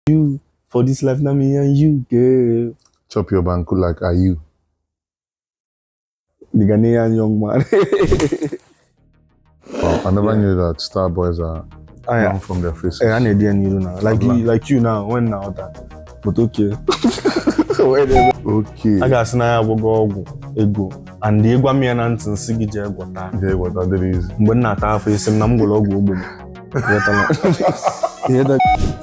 You for this life, now me and you, girl. Chop your banku like are you? The Ghanaian young man. Wow, I never knew that star boys are known from their faces. I need you now. Like you now, when now that. But okay. Okay. I got na ego. And the ego me and Anton Sigije Egwata. Yeah, what that is. When not half is nam go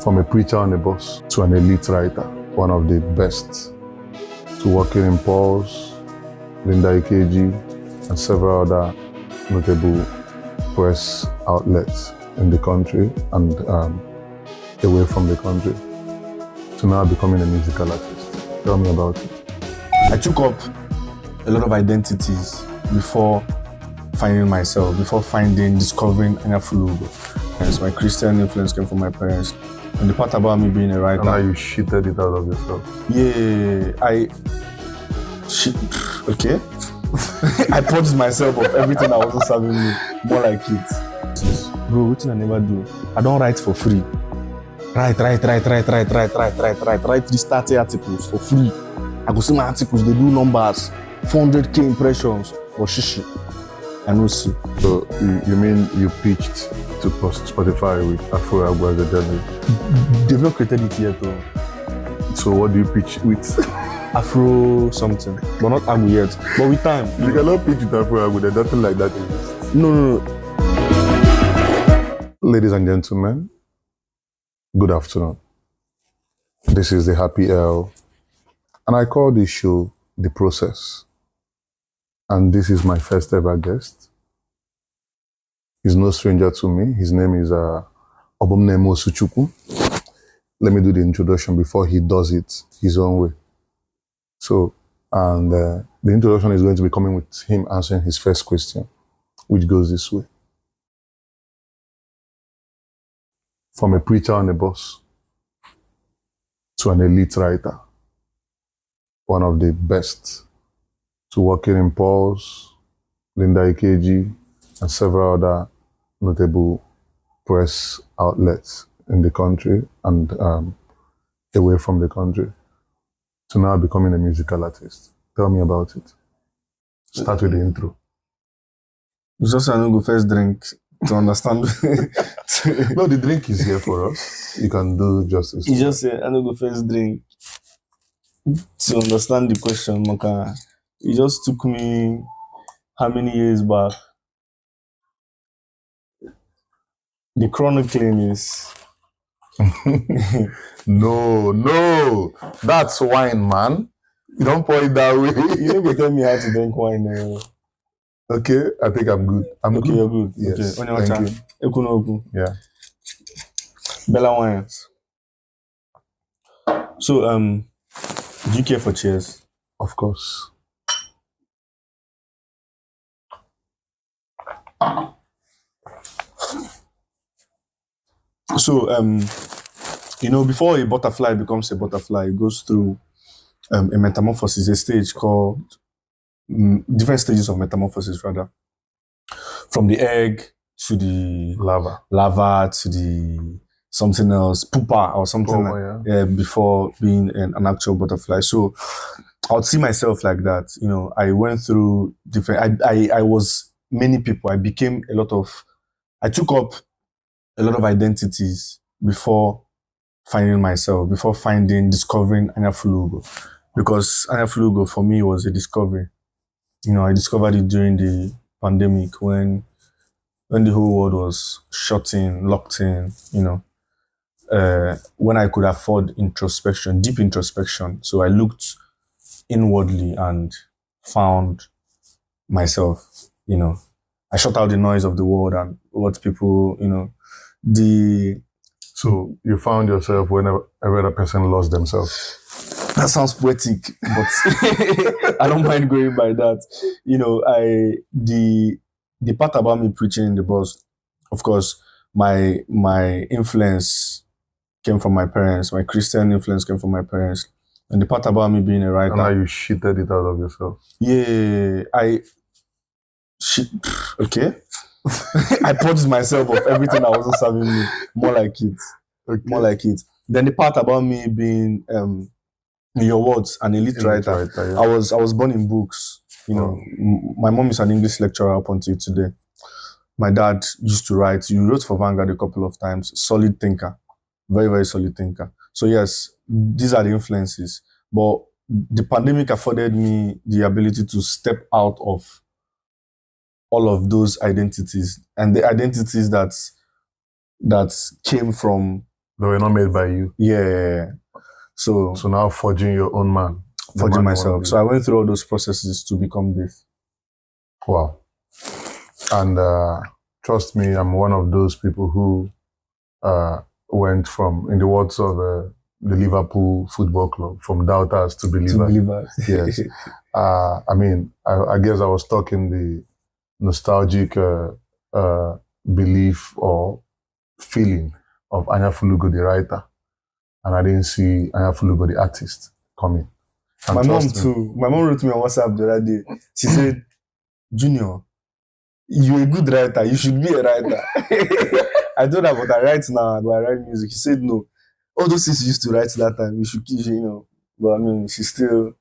From a preacher on the bus to an elite writer, one of the best, to working in Pulse, Linda EKG, and several other notable press outlets in the country and away from the country, to now becoming a musical artist. Tell me about it. I took up a lot of identities before finding myself, discovering Anyafulugo. Hence, my Christian influence came from my parents. And the part about me being a writer. And now you shitted it out of yourself. Yeah, okay. I purged myself of everything that wasn't serving me, more like it. Bro, what I never do? I don't write for free. Write 330 articles for free. I go see my articles, they do numbers, 400k impressions, or shishi. I know see. So you mean you pitched to Spotify with Afro as the journalist? They've not created it yet though. So what do you pitch with? Afro something, but not Agu yet. But with time. You cannot pitch with Afro Agu, there's nothing like that exists. No. Ladies and gentlemen, good afternoon. This is the Happy L, and I call this show The Process. And this is my first ever guest. He's no stranger to me. His name is OBUMNEME OsUCHUKWU. Let me do the introduction before he does it his own way. So, and the introduction is going to be coming with him answering his first question, which goes this way. From a preacher on the bus to an elite writer, one of the best, to working in Pulse, Linda EKG, and several other notable press outlets in the country and away from the country, to now becoming a musical artist. Tell me about it. Start with the intro. It's just I don't go first drink to understand. No, the drink is here for us. You can do justice. You just say I don't go first drink to understand the question, Maka. It just took me how many years back? The chronicling is No, that's wine, man. You don't pour it that way. You never tell me how to drink wine. Okay, I think I'm good. Okay, you're good. Yes, Okay. thank you. Yeah. Bella wines. So, do you care for cheers? Of course. So, before a butterfly becomes a butterfly, it goes through a metamorphosis, a stage called different stages of metamorphosis, rather. From the egg to the lava to the something else, pupa or something before being an actual butterfly. So I would see myself like that. I went through different. I was many people. I took up a lot of identities before finding myself, discovering Anyafulugo. Because Anyafulugo for me was a discovery. I discovered it during the pandemic when the whole world was shut in, locked in, when I could afford introspection, deep introspection. So I looked inwardly and found myself, I shut out the noise of the world and what people, So you found yourself when every other person lost themselves. That sounds poetic, but I don't mind going by that. The part about me preaching in the bus, of course, my influence came from my parents. My Christian influence came from my parents. And the part about me being a writer. And now you shitted it out of yourself. Yeah, okay. I purged myself of everything that wasn't serving me, more like it. Okay. More like it. Then the part about me being, in your words, an elite writer. Yeah. I was born in books. You know, my mom is an English lecturer up until today. My dad used to write. You wrote for Vanguard a couple of times. Solid thinker, very, very solid thinker. So yes, these are the influences. But the pandemic afforded me the ability to step out of all of those identities, and the identities that came from, they were not made by you. Yeah. So now forging your own man. Forging myself. So I went through all those processes to become this. Wow. And trust me, I'm one of those people who went from, in the words of the Liverpool Football Club, from doubters to believers. To believers. Yes. I mean, I guess I was stuck in the nostalgic belief or feeling of Anyafulugo, the writer. And I didn't see Anyafulugo, the artist, coming. And my mom too. My mom wrote me on WhatsApp the other day. She said, Junior, you're a good writer. You should be a writer. I told her, but I write now, but I write music. She said, no. All those things you used to write that time, you should, you know. But I mean, she's still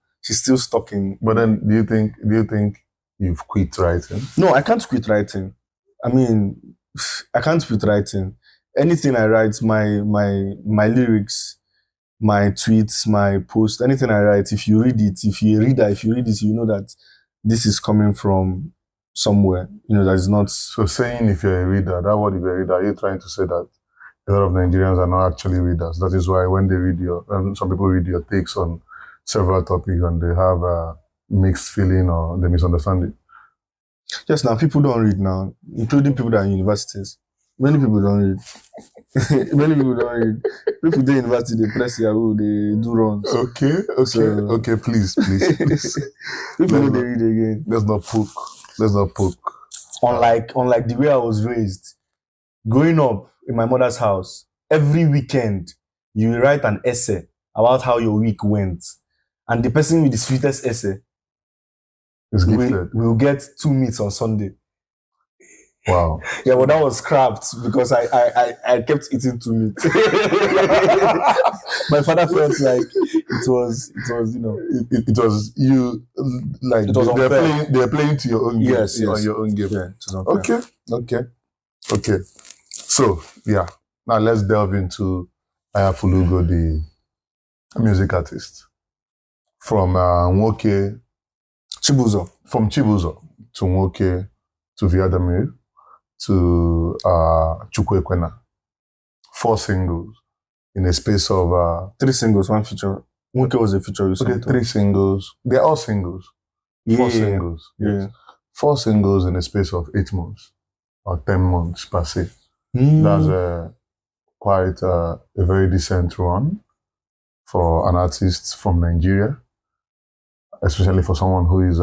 stuck in. But then, do you think you've quit writing? No, I can't quit writing. I mean, I can't quit writing. Anything I write, my lyrics, my tweets, my posts, anything I write, if you read it, if you read it, you know that this is coming from somewhere, you know, that is not. So saying if you're a reader, that word if you're a reader, are you trying to say that a lot of Nigerians are not actually readers? That is why when they read some people read your takes on several topics and they have a mixed feeling or they misunderstand it. Yes, now people don't read now, including people that are in universities. Many people don't read. Many people don't read. People do university, they press Yahoo, they do runs. Okay, please. People don't read again. Let's not poke. Unlike the way I was raised, growing up in my mother's house, every weekend you will write an essay about how your week went, and the person with the sweetest essay is gifted. Will get 2 meats on Sunday. Wow. Yeah, but that was scrapped because I kept eating 2 meats. My father felt like it was you know, it was you, like it was they're playing to your own game. Yes. On your own game. Yeah, it was unfair. Okay. So yeah, now let's delve into Anyafulugo, the music artist, from Nwoke Chibuzo. From Chibuzo to Nwoke to Viadamir to Chukwuekwena. 4 singles in a space of 3 singles, 1 feature. Nwoke was a feature. Okay, 3 singles. They're all singles. 4 singles. Yes. 4 singles in a space of 8 months or 10 months per se. That's quite a very decent run for an artist from Nigeria, especially for someone who is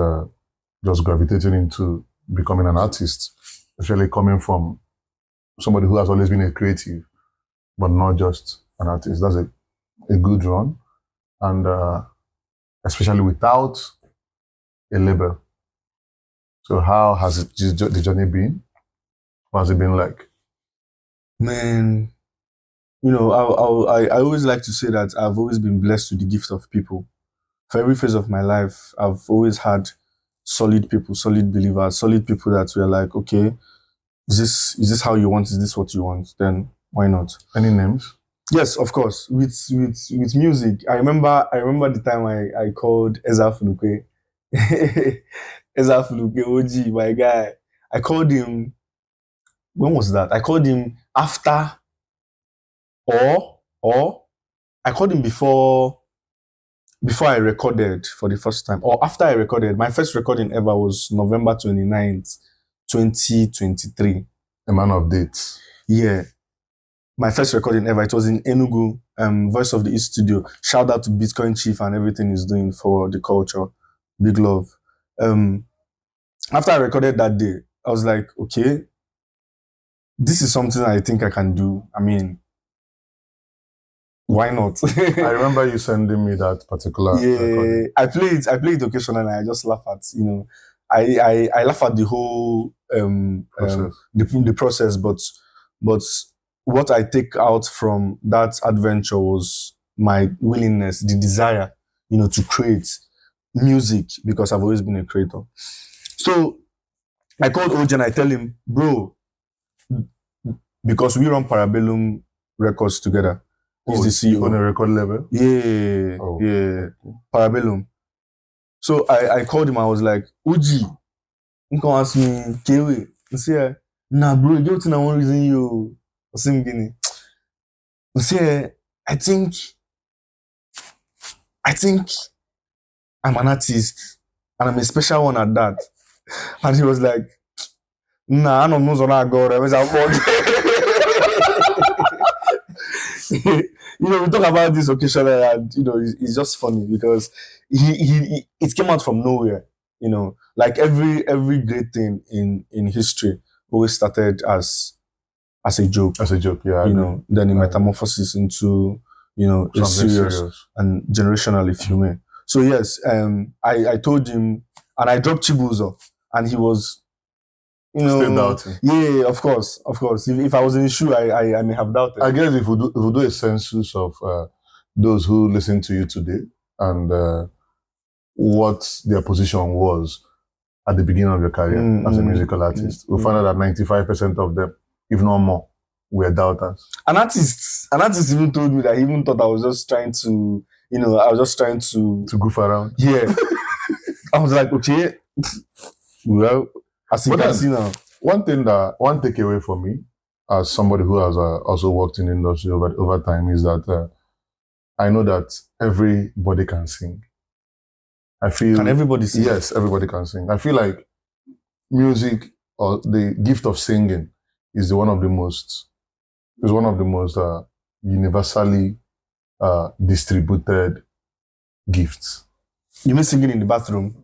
just gravitating into becoming an artist, especially coming from somebody who has always been a creative, but not just an artist. That's a good run, and especially without a label. So how has the journey been? What has it been like? Man, you know, I always like to say that I've always been blessed with the gift of people. For every phase of my life, I've always had solid people, solid believers, solid people that were like, okay, is this how you want? Is this what you want? Then why not? Any names? Yes, of course. With music, I remember the time I called Anyafulugo. Anyafulugo, OG, my guy. I called him. When was that? I called him after, or I called him before I recorded for the first time, or after I recorded. My first recording ever was November 29th, 2023. A man of dates. Yeah. My first recording ever. It was in Enugu, Voice of the East studio. Shout out to Bitcoin Chief and everything he's doing for the culture. Big love. After I recorded that day, I was like, okay, this is something I think I can do. I mean, why not? I remember you sending me that particular recording. I play it occasionally. I just laugh at, you know, I laugh at the whole process. The process, but what I take out from that adventure was my willingness, the desire, to create music, because I've always been a creator. So I called OJ and I tell him, bro, because we run Parabellum Records together. He's the CEO. On a record level? Yeah, yeah. Parabellum. So I called him, I was like, OG, you can ask me, Kewe. I say, nah, bro, you get to one reason you sing Guinea. I say, I think I'm an artist, and I'm a special one at that. And he was like, nah, I don't know what I got. I was like, we talk about this occasionally, and it's just funny because it came out from nowhere. Like every great thing in history always started as a joke. As a joke, yeah. Then it metamorphoses into a serious and generational, if you may. So yes, I told him, and I dropped Chibuzo, and he was, still doubting. Yeah, of course. If I was in his shoe, I may have doubted. I guess if we do a census of those who listen to you today and what their position was at the beginning of your career as a musical artist, we'll find out that 95% of them, if not more, were doubters. An artist even told me that he even thought I was just trying to, to goof around. Yeah. I was like, okay, well, as you can see now. One takeaway for me, as somebody who has also worked in the industry over time, is that I know that everybody can sing. Can everybody sing? Yes, everybody can sing. I feel like music, or the gift of singing, is one of the most universally distributed gifts. You mean singing in the bathroom?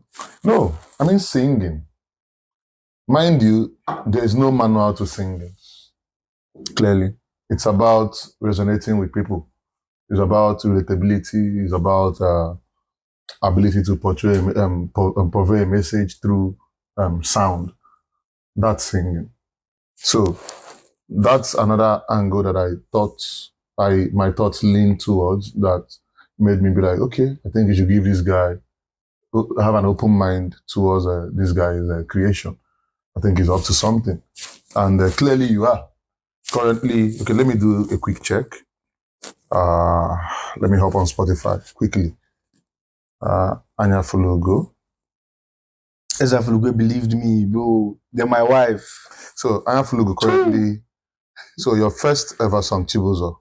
No, I mean singing. Mind you, there is no manual to singing. Clearly. It's about resonating with people. It's about relatability. It's about ability to portray, purvey a message through sound. That's singing. So that's another angle that my thoughts lean towards, that made me be like, okay, I think you should give this guy, have an open mind towards this guy's creation. I think he's up to something. And clearly you are. Currently, okay, let me do a quick check. Let me hop on Spotify quickly. Anyafulugo. Anyafulugo believed me, bro. They're my wife. So Anyafulugo currently, so your first ever song, Chibuzo,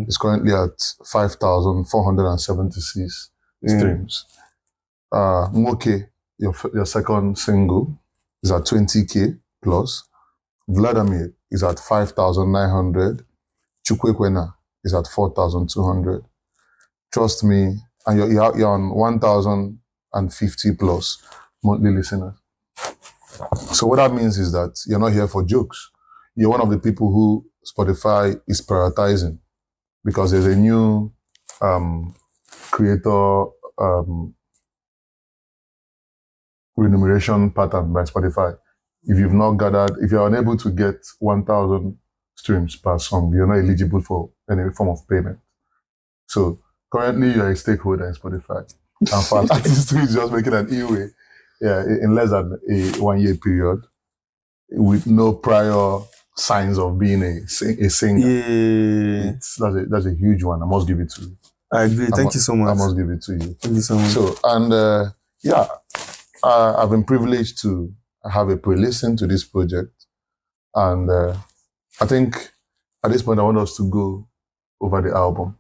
is currently at 5,476 streams. Moke, your second single, is at 20K plus. Vladimir is at 5,900. Chukwukwena is at 4,200. Trust me, and you're on 1,050 plus monthly listeners. So what that means is that you're not here for jokes. You're one of the people who Spotify is prioritizing, because there's a new creator remuneration pattern by Spotify. If you're unable to get 1,000 streams per song, you're not eligible for any form of payment. So currently you're a stakeholder in Spotify. And for an artist who is just making an e-way, in less than a 1 year period, with no prior signs of being a singer. Yeah. That's a huge one. I must give it to you. I agree. Thank you so much. I must give it to you. Thank you so much. So, and I've been privileged to have a pre-listen to this project. And I think at this point, I want us to go over the album.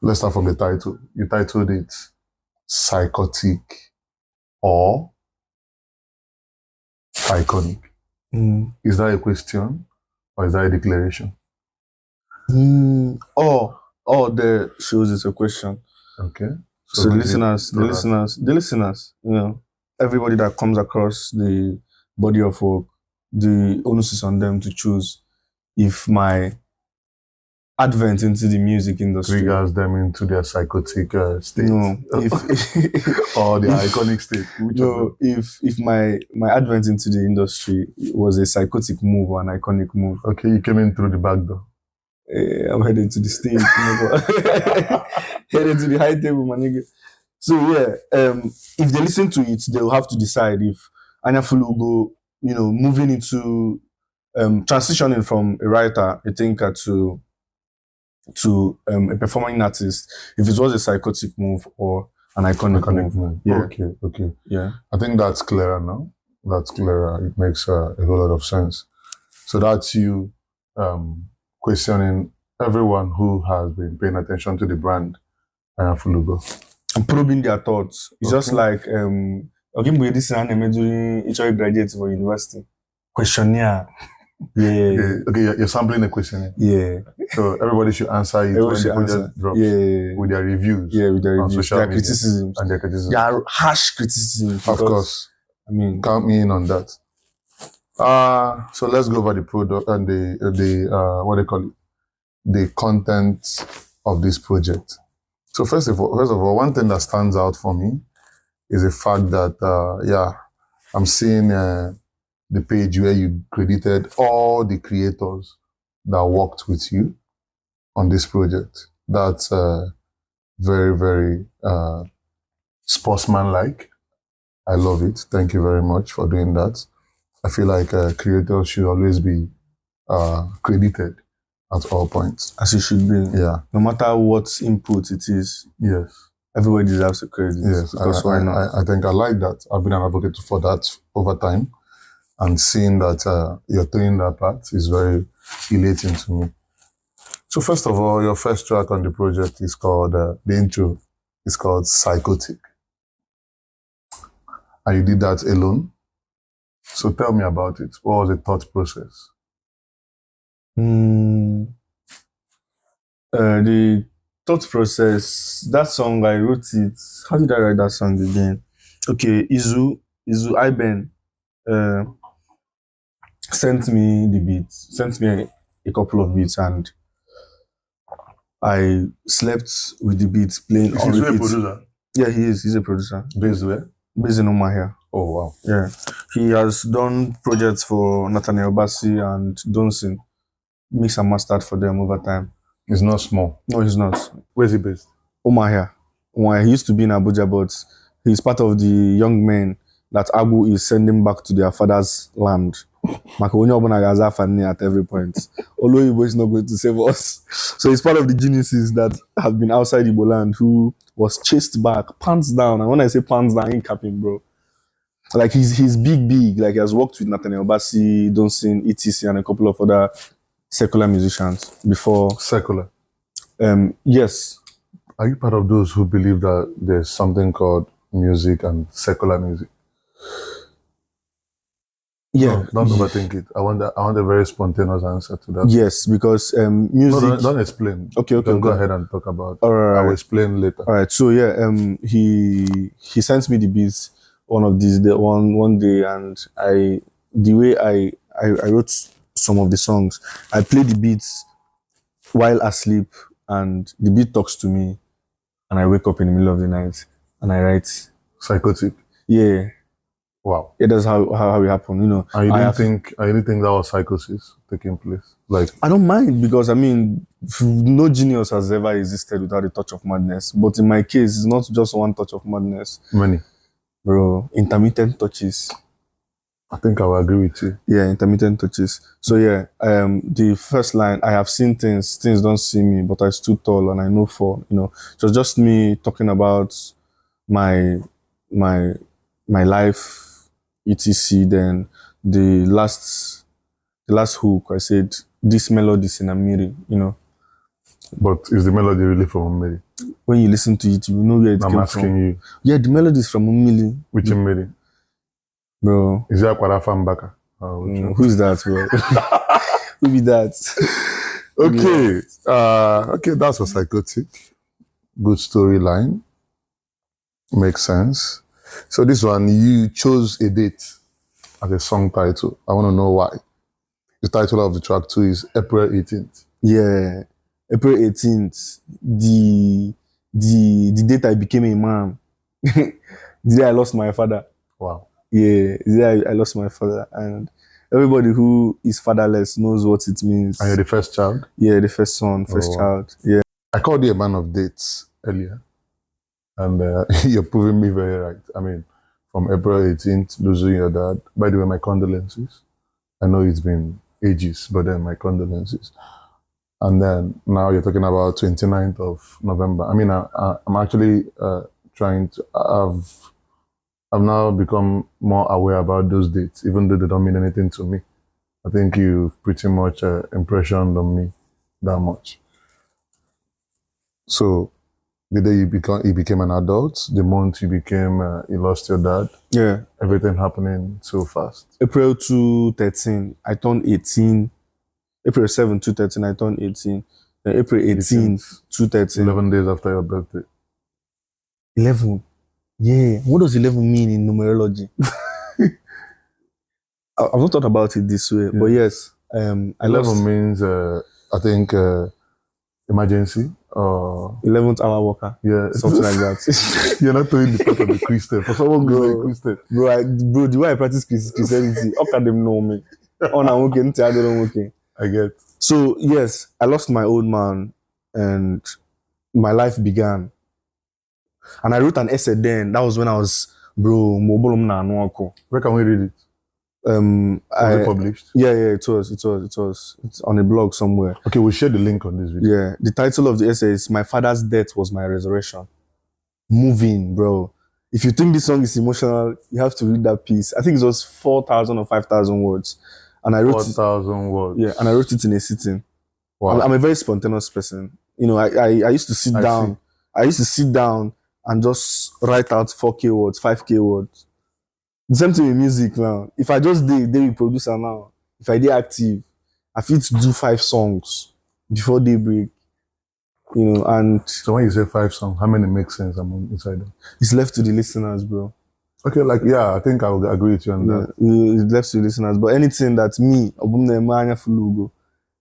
Let's start from the title. You titled it Psychotic or Iconic. Is that a question or is that a declaration? There shows it's a question. Okay. So the listeners, everybody that comes across the body of work, the onus is on them to choose if my advent into the music industry. Triggers them into their psychotic state. No, if or their iconic state. Which of no, them? if my advent into the industry was a psychotic move or an iconic move, Okay, you came in through the back door. I'm headed to the stage, headed to the high table, my nigga. So yeah, if they listen to it, they'll have to decide if Anyafulugo, moving into transitioning from a writer, a thinker to a performing artist, if it was a psychotic move or an iconic move. Yeah. Okay. Yeah. I think that's clearer now. That's clearer. It makes a whole lot of sense. So that's you questioning everyone who has been paying attention to the brand Anyafulugo. And probing their thoughts. It's just like okay, this anime during HI graduates for university. Questionnaire. Yeah. Okay, you're sampling the questionnaire. Yeah. So everybody should answer it when the project drops. Yeah. With their reviews. Yeah, with their on reviews. social Their media. criticisms. And their criticisms. Their harsh criticisms. Of course. I mean, count me in on that. So let's go over the product and the what they call it, the content of this project. So first of all, one thing that stands out for me is the fact that I'm seeing the page where you credited all the creators that worked with you on this project. That's very, very sportsman-like. I love it. Thank you very much for doing that. I feel like creators should always be credited at all points. As it should be. Yeah. No matter what input it is. Yes. Everybody deserves a credit. Yes. Because why not? I think I like that. I've been an advocate for that over time. And seeing that you're doing that part is very elating to me. So first of all, your first track on the project is called, the intro is called Psychotic. And you did that alone. So tell me about it. What was the thought process? The thought process, that song, I wrote it. How did I write that song again? Okay, Izu Iben sent me the beats, sent me a couple of beats, and I slept with the beats playing on repeat. Is he a producer? Yeah, he is. He's a producer. Based where? Based in Umahia. Oh, wow. Yeah. He has done projects for Nathaniel Bassi and Donson. Mixed and mastered for them over time. He's not small. No, he's not. Where's he based? Umahia. He used to be in Abuja, but he's part of the young men that Abu is sending back to their father's land. At every point. Although Igbo is not going to save us. So he's part of the geniuses that have been outside Igbo land who was chased back, pants down. And when I say pants down, I ain't capping, bro. Like he's big. Like he has worked with Nathaniel Bassi, Donson, etc. and a couple of other secular musicians before. Secular? Yes. Are you part of those who believe that there's something called music and secular music? Yeah. No, don't overthink it. I want a very spontaneous answer to that. Yes, because music. No, don't explain. Okay. Go ahead and talk about it. All right. I will explain later. All right. So yeah, he sent me the beats one day, and the way I wrote some of the songs, I play the beats while asleep, and the beat talks to me, and I wake up in the middle of the night and I write. Psychotic. Yeah. Wow. Yeah, that's how it happened, you know. And you didn't think that was psychosis taking place? Like, I don't mind, because I mean, no genius has ever existed without a touch of madness. But in my case, it's not just one touch of madness. Many. Bro, intermittent touches. I think I will agree with you. Yeah, intermittent touches. So yeah, the first line, I have seen things don't see me, but I stood tall and I know for, you know. It was just me talking about my life, etc. Then the last hook, I said, this melody is in a mirror, you know. But is the melody really from Umili? When you listen to it, you know where it came from. I'm asking you. Yeah, the melody is from Umili. Which Umili? Bro. Is that Kwarafa Mbaka? Who is that, bro? Who be that? Okay. Yeah. Okay, that's a psychotic. Good storyline. Makes sense. So this one, you chose a date as a song title. I want to know why. The title of the track too is April 18th. Yeah. April 18th, the date I became a man. The day I lost my father. Wow. Yeah, the day I lost my father. And everybody who is fatherless knows what it means. And you're the first child? Yeah, the first son, first child. Yeah. I called you a man of dates earlier. And you're proving me very right. I mean, from April 18th, losing your dad. By the way, my condolences. I know it's been ages, but then my condolences. And then now you're talking about 29th of November. I mean, I'm actually trying to, I've now become more aware about those dates, even though they don't mean anything to me. I think you've pretty much impressioned on me that much. So the day you became an adult, the month you became, you lost your dad. Yeah. Everything happening so fast. April 2/13, I turned 18. April 7, 2/13, I turned 18. Then April 18, 2/13. 11 days after your birthday. 11. Yeah. What does 11 mean in numerology? I've not thought about it this way, but yes. 11 means, I think, emergency or 11th hour worker. Yeah, something like that. You're not doing the part of the Christian. For someone who's a Christian, bro, the way I practice Christianity, how can them know me? I get. So yes, I lost my old man, and my life began. And I wrote an essay then. That was when I was, bro. Where can we read it? Was it published? Yeah, it was. It's on a blog somewhere. Okay, we'll share the link on this video. Yeah, the title of the essay is "My Father's Death Was My Resurrection." Moving, bro. If you think this song is emotional, you have to read that piece. I think it was 4,000 or 5,000 words, and I wrote 4,000 words. Yeah, and I wrote it in a sitting. Wow. I'm a very spontaneous person. You know, I used to sit down. I used to sit down and just write out 4K words, 5K words. The same thing with music now. If I just did with producer now, if I did active, I feel to do 5 songs before daybreak. You know, and so when you say 5 songs, how many make sense inside them? It's left to the listeners, bro. Okay, like yeah, I think I will agree with you on that. It's left to the listeners. But anything that me, OBUMNEME Anyafulugo,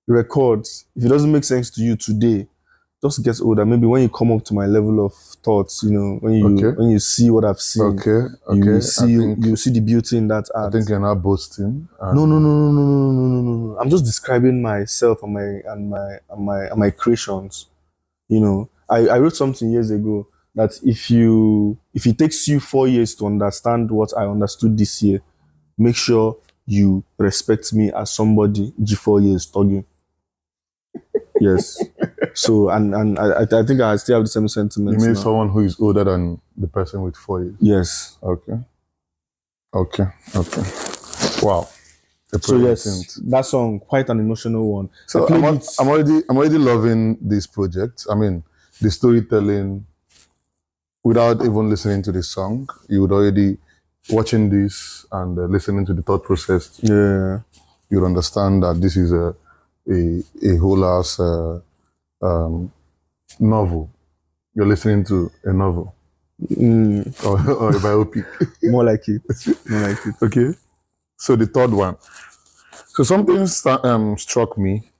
records, if it doesn't make sense to you today, just get older. Maybe when you come up to my level of thoughts, you know, when you see what I've seen, you see the beauty in that art. I think you're not boasting. No. I'm just describing myself and my creations. You know, I wrote something years ago that if it takes you 4 years to understand what I understood this year, make sure you respect me as somebody G4 years talking. Yes. So and I think I still have the same sentiments. You mean someone who is older than the person with 4 years? Yes. Okay. Wow. So yes, that song, quite an emotional one. So I'm already loving this project. I mean, the storytelling. Without even listening to the song, you would already watching this and listening to the thought process. Yeah, you'd understand that this is a whole ass novel. You're listening to a novel or a biopic. More like it. Okay. So the third one. So something struck me.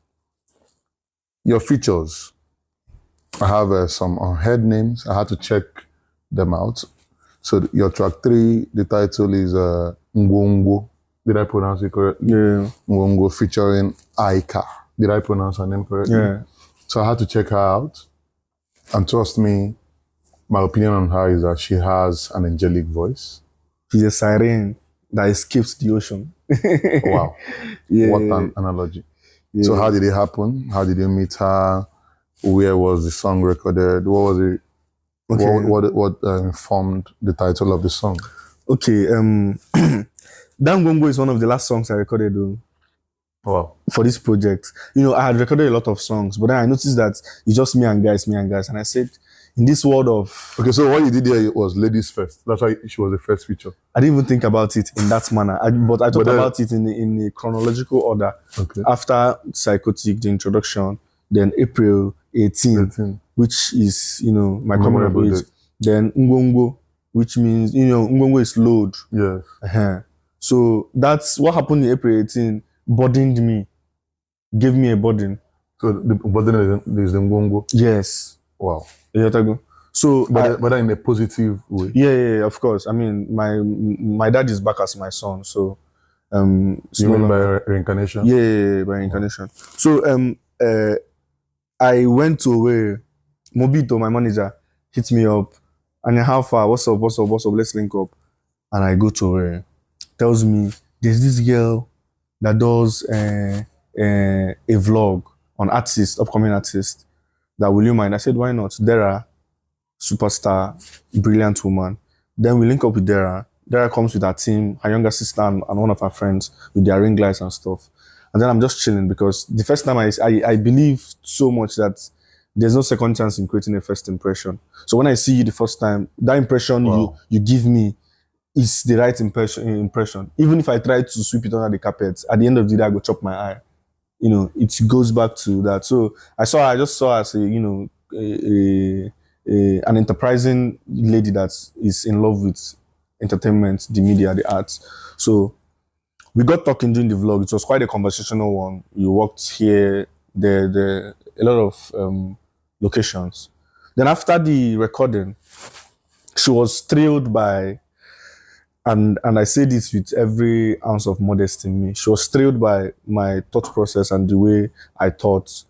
Your features. I have some unheard names. I had to check them out. So your track 3, the title is Ngwongwo. Did I pronounce it correctly? Yeah. Ngwongwo featuring Aika. Did I pronounce her name correctly? Yeah. So I had to check her out. And trust me, my opinion on her is that she has an angelic voice. She's a siren that escapes the ocean. Wow. Yeah. What an analogy. Yeah. So how did it happen? How did you meet her? Where was the song recorded? What was it? Okay. What formed the title of the song? Okay. Dan Gongo is one of the last songs I recorded. Wow. For this project. You know, I had recorded a lot of songs, but then I noticed that it's just me and guys. And I said, in this world of... Okay, so what you did there was ladies first. That's why she was the first feature. I didn't even think about it in that manner. But I thought about it in a chronological order. Okay. After Psychotic, the introduction, then April 18, which is, you know, my coming age. Then Ngongo, which means, you know, Ngongo is load. Yes. So that's what happened in April 18, burdened me, gave me a burden. So, but then there's the Ngongo. Yes. Wow. So, but in a positive way. Yeah, of course. I mean, my dad is back as my son, so You mean by reincarnation? Yeah, by reincarnation. So I went to where Mobito, my manager, hit me up, and how far? What's up? Let's link up. And I go to where tells me there's this girl that does a vlog on upcoming artist. That will you mind? I said, why not? Dara, superstar, brilliant woman. Then we link up with Dara. Dara comes with her team, her younger sister, and one of her friends with their ring lights and stuff. And then I'm just chilling because the first time I believe so much that there's no second chance in creating a first impression. So when I see you the first time, that impression you give me is the right impression. Even if I try to sweep it under the carpet, at the end of the day, I go chop my eye. You know, it goes back to that. So I just saw her as an enterprising lady that is in love with entertainment, the media, the arts. So we got talking during the vlog. It was quite a conversational one. You walked here, there, a lot of locations. Then after the recording, she was thrilled by, and I say this with every ounce of modesty in me, she was thrilled by my thought process and the way I thought.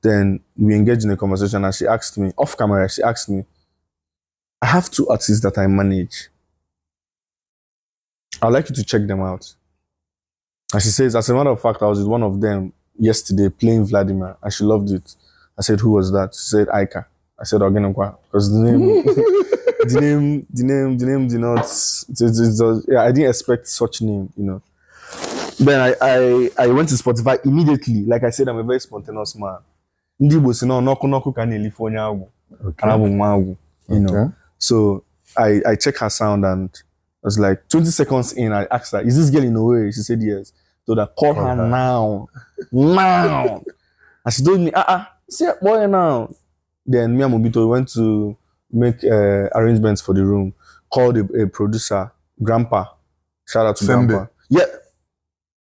Then we engaged in a conversation and she asked me, off camera, I have 2 artists that I manage. I'd like you to check them out. And she says, as a matter of fact, I was with one of them yesterday playing Vladimir and she loved it. I said, who was that? She said, Aika. I said, Ogenenkwa. Because the name did not, yeah, I didn't expect such name, you know. Then I went to Spotify immediately. Like I said, I'm a very spontaneous man. Ndi Igbo si no noku ka na-elifu onye agwụ. Anabu nwa agwụ, you know. So I checked her sound and I was like 20 seconds in, I asked her, is this girl in a way? She said yes. So I called her now. And she told me, see boy now. Then me and Mobito went to make arrangements for the room. Called a producer, Grandpa. Shout out to Grandpa. Yeah.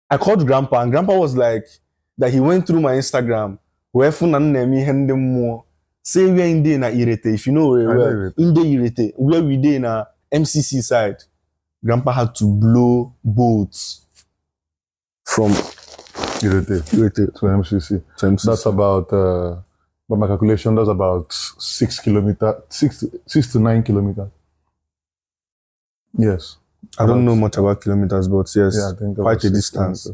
I called Grandpa and Grandpa was like, that he went through my Instagram. Where say we are in there na Irete. If you know where in the Irete, where we there na MCC side. Grandpa had to blow boats from Irete to MCC. That's about, by my calculation, that's about 6 to 9 kilometers. Yes. I don't know much about kilometers, but yes, yeah, I think quite a distance.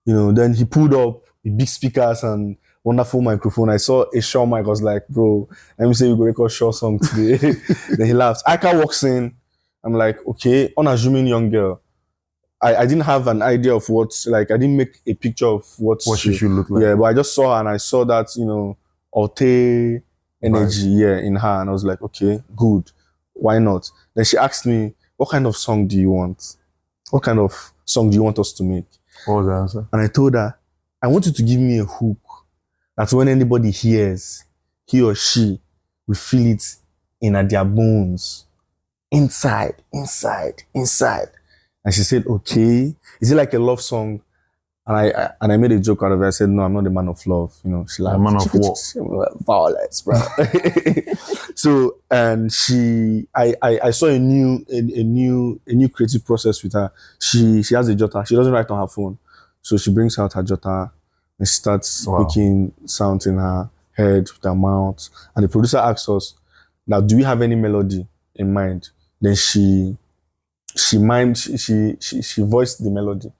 You know, then he pulled up with big speakers and wonderful microphone. I saw a Shaw mic. I was like, bro, let me say we go record Shaw song today. Then he laughs. Aika walks in. I'm like, okay, unassuming young girl. I didn't have an idea of what, like, I didn't make a picture of what she should look like. Yeah, but I just saw her and I saw that, you know, Alte energy, yeah, in her. And I was like, okay, good. Why not? Then she asked me, what kind of song do you want? What kind of song do you want us to make? What was the answer? And I told her, I want you to give me a hook that when anybody hears, he or she will feel it in their bones. Inside. And she said, okay. Is it like a love song? And I made a joke out of it. I said, no, I'm not a man of love. You know, she laughed. A man of what? Violence, bro. So, and I saw a new creative process with her. She has a jotter. She doesn't write on her phone. So she brings out her jotter and she starts making sounds in her head with her mouth. And the producer asks us, now, do we have any melody in mind? Then she voiced the melody.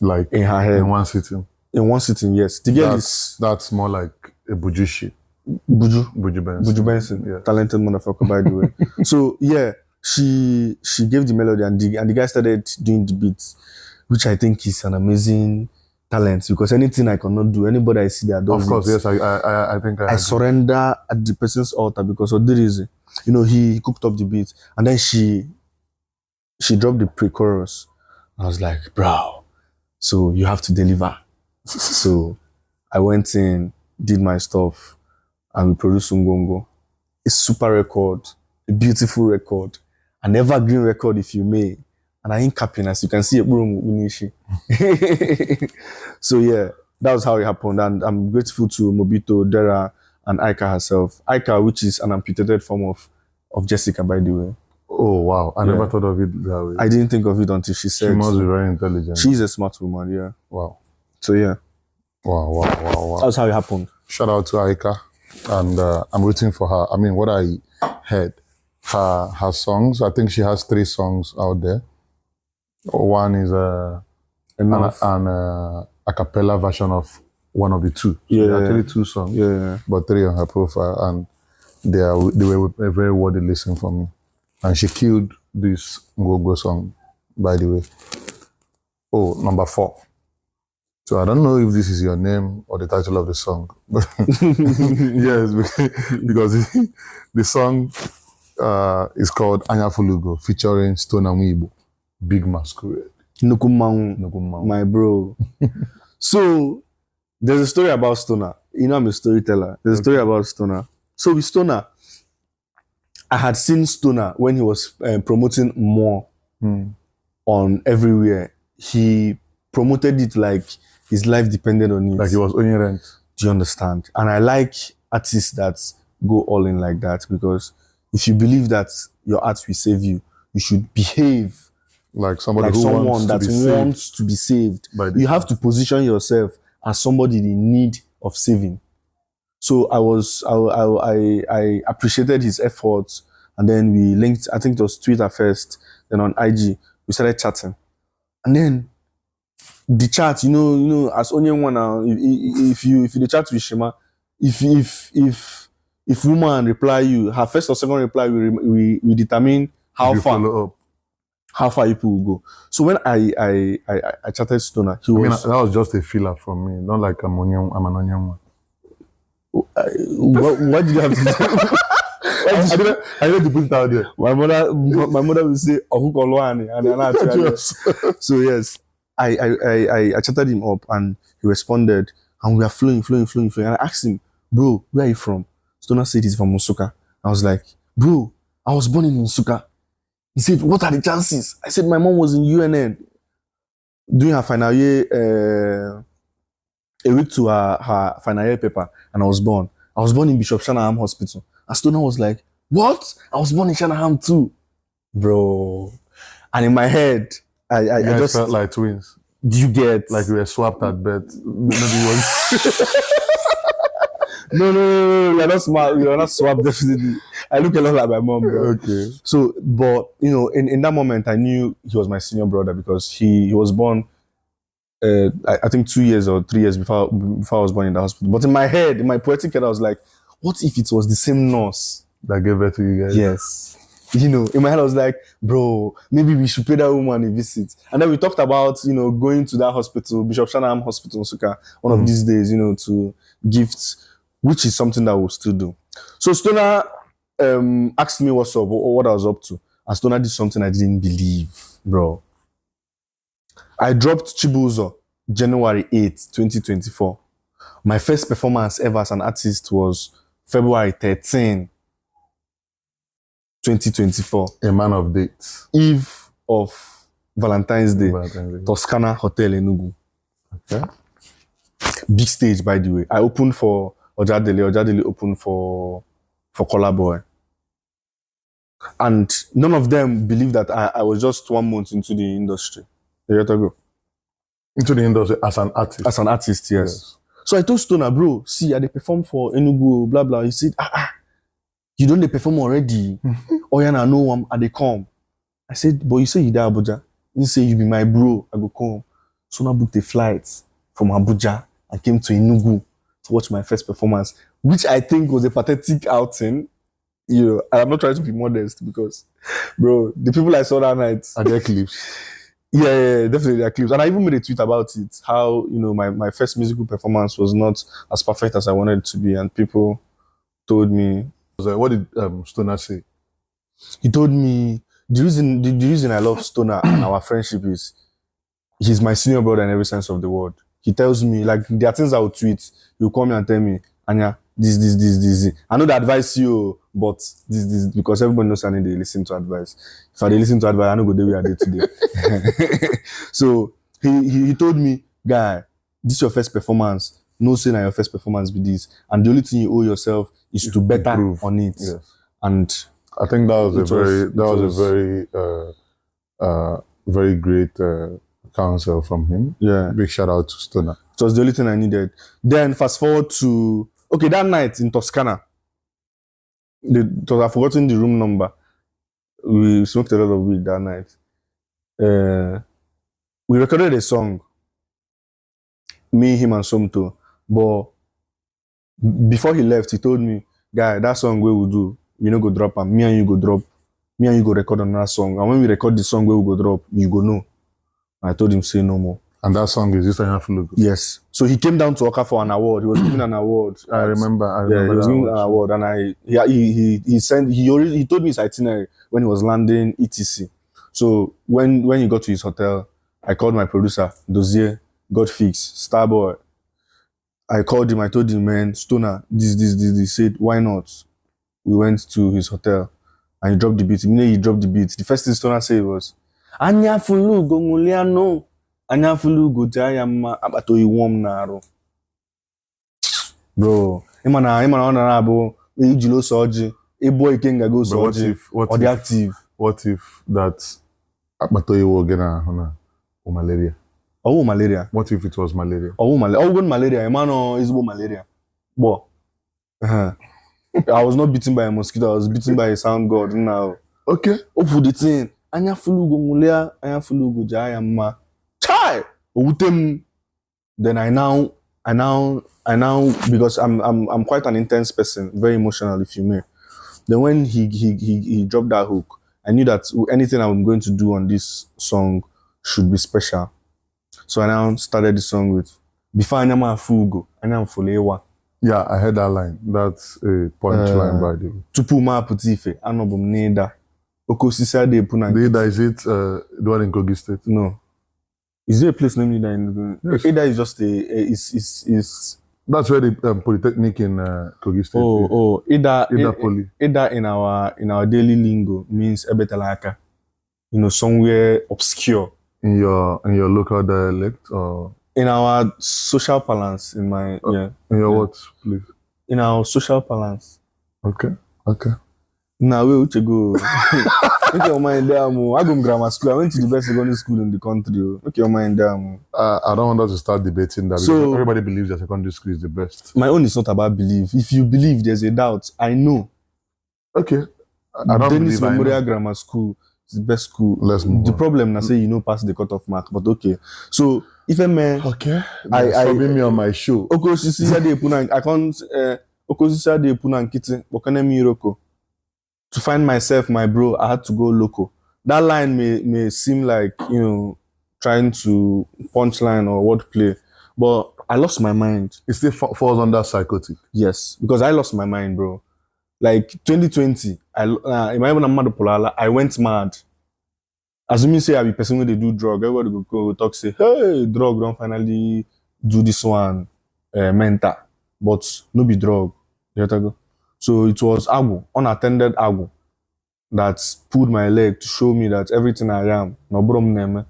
Like in her head. In one sitting? In one sitting, yes. The girl that's more like a Bujushi. Buju Benson. Yeah. Talented motherfucker, by the way. So, yeah, she gave the melody and the guy started doing the beats, which I think is an amazing talent because anything I cannot do, anybody I see that does of course, it, yes, I think I surrender at the person's altar because of the reason. You know, he cooked up the beat and then she dropped the pre-chorus. I was like, bro, so you have to deliver. So I went in, did my stuff, and we produced Ngongo. A super record, a beautiful record, an evergreen record, if you may. And I ain't capping, as you can see, so yeah, that was how it happened. And I'm grateful to Mobito, Dera, and Aika herself. Aika, which is an amputated form of Jessica, by the way. Oh, wow. I Yeah. never thought of it that way. I didn't think of it until she said. She must be very intelligent. She's a smart woman, yeah. Wow. So, yeah. Wow. That's how it happened. Shout out to Aika. And I'm waiting for her. I mean, what I heard, her songs, I think she has 3 songs out there. One is an a cappella version of one of the 2. So Yeah. actually 2 songs, Yeah. but 3 on her profile, and they were a very worthy listen for me. And she killed this Ngogo song, by the way. Oh, number 4. So I don't know if this is your name or the title of the song. Yes, because the song is called Anyafulugo, featuring Stone and Weibo, Big Masquerade. Nukumangu, my bro. So, there's a story about Stoner. You know, I'm a storyteller. There's a story about Stoner. So, with Stoner, I had seen Stoner when he was promoting more on everywhere. He promoted it like his life depended on it. Like he was owning rent. Do you understand? And I like artists that go all in like that, because if you believe that your art will save you, you should behave like somebody like who someone wants that to be saved. wants to be saved. By You have to position yourself as somebody in need of saving. So I appreciated his efforts, and then we linked. I think it was Twitter first, then on IG we started chatting, and then the chat, you know, as only one now. If you chat with Shima, if woman reply you, her first or second reply, we determine how far people will go. So when I chatted Stoner, that was just a filler from me, not like I'm an onion one. What did you have to do? I need to put it out there. My mother will say, so yes, I chatted him up and he responded, and we are flowing. And I asked him, bro, where are you from? Stoner said he's from Nsukka. I was like, bro, I was born in Nsukka. He said, what are the chances? I said, my mom was in UNN doing her final year, a week to her final year paper, and I was born. I was born in Bishop Shanahan Hospital. And Stoner was like, what? I was born in Shanahan too. Bro. And in my head, I just felt like twins. Do you get? Like we were swapped at birth. Maybe No, we are not smart. We are not swapped, definitely. I look a lot like my mom, bro. Okay. So, but, you know, in that moment, I knew he was my senior brother, because he was born, I think 2 years or 3 years before I was born in the hospital. But in my head, in my poetic head, I was like, what if it was the same nurse that gave birth to you guys? Yes. You know, in my head, I was like, bro, maybe we should pay that woman a visit. And then we talked about, you know, going to that hospital, Bishop Shanahan Hospital in Nsukka, one of these days, you know, to gift, which is something that we'll still do. So Stoner asked me what's up, or what I was up to. And Stoner did something I didn't believe, bro. I dropped Chibuzo January 8th, 2024. My first performance ever as an artist was February 13, 2024. A man of dates. Eve of Valentine's Day. Toscana Hotel Enugu. Okay. Big stage, by the way. I opened for Ojadele. Ojadele opened for Kola Boy. And none of them believed that I was just 1 month into the industry. A year ago. Into the industry as an artist? As an artist, yes. So I told Stoner, bro, see, I dey perform for Enugu, blah, blah. He said, you don't dey perform already? Oh, yeah, I know I dey come. I said, but you say you dey Abuja. He said, you be my bro, I go come. Stoner booked a flight from Abuja and came to Enugu to watch my first performance, which I think was a pathetic outing. You know, I'm not trying to be modest, because, bro, the people I saw that night... Are there clips? Yeah, definitely there are clips. And I even made a tweet about it, how, you know, my first musical performance was not as perfect as I wanted it to be, and people told me... What did Stoner say? He told me, the reason I love Stoner and our friendship is he's my senior brother in every sense of the word. He tells me, like, there are things I will tweet, he'll call me and tell me, Anya, this. I know they advise you, but this, because everybody knows I need to listen to advice. If I listen to advice, I know go there we are there today. So he told me, guy, this is your first performance. No saying that your first performance be this. And the only thing you owe yourself is to better improve on it. Yes. And I think that was a very great counsel from him. Yeah. Big shout out to Stoner. It was the only thing I needed. Then fast forward to that night in Toscana. I've forgotten the room number. We smoked a lot of weed that night. We recorded a song. Me, him, and Somto. But before he left, he told me, guy, that song we will do, we no go drop and me and you go drop. Me and you go record another song. And when we record the song we will go drop, you go know. I told him, say no more. And that song is this Anyafulugo? Yes. So he came down to Oka for an award. He was given an award. I remember. Yeah, he was given an award, and he told me his itinerary when he was landing, etc. So when he got to his hotel, I called my producer, Dozier, got fixed, Starboy. I called him. I told him, man, Stoner, this. He said, why not? We went to his hotel, and he dropped the beat. He dropped the beat. The first thing Stoner said was, Anyafulugo nguliano. Anyafulugo jayama abato iwom naro. Bro, imana ona abo ijilo soji, ebo ikenga go soji. Or the active. What if that abato iwo gena hona o malaria? Oh, malaria. What if it was malaria? Oh, malaria. Emano is malaria. But I was not bitten by a mosquito. I was bitten by a sound god. Now, okay. Open the thing. Anyafulugo ngulia, Anyafulugo jayama. Chai. Then I now because I'm quite an intense person, very emotional, if you may. Then when he dropped that hook, I knew that anything I'm going to do on this song should be special. So I now started the song with Before Anyafulugo, Anyafulugo. Yeah, I heard that line. That's a punchline by the way. Tupu ma putife, OBUMNEME. Okosisa de puna. Ida, is it the one in Kogi State? No. Is there a place named Ida in yes. Ida is just is that's where the Polytechnic in Kogi State. Oh, Ida Poly. Ida in our daily lingo means ebetalaka. Somewhere obscure. In your local dialect or in our social balance, in my in your what, please? In our social balance. Okay. Now where would you go? Make your mind there, mo. I go to grammar school. I went to the best secondary school in the country. Make your mind there, mo. I don't want us to start debating that. So everybody believes that secondary school is the best. My own is not about belief. If you believe, there's a doubt. I know. Okay. I don't Dennis believe Memorial Grammar School is the best school. Let's move the on. problem, I say pass the cutoff mark, but okay. So if a man, okay, I me on my show. Okosisa de puna, I can't. Okosisa de puna nkiti. Bokane mi roko. To find myself, my bro, I had to go local. That line may seem like, trying to punchline or wordplay, but I lost my mind. It still falls under psychotic. Yes, because I lost my mind, bro. Like 2020, I went mad. Assuming say I be person when they do drug, everybody go talk say, hey, drug don't finally do this one, mental, but no be drug. You know what I go? So it was Agu, unattended Agu, that pulled my leg to show me that everything I am, no OBUMNEME.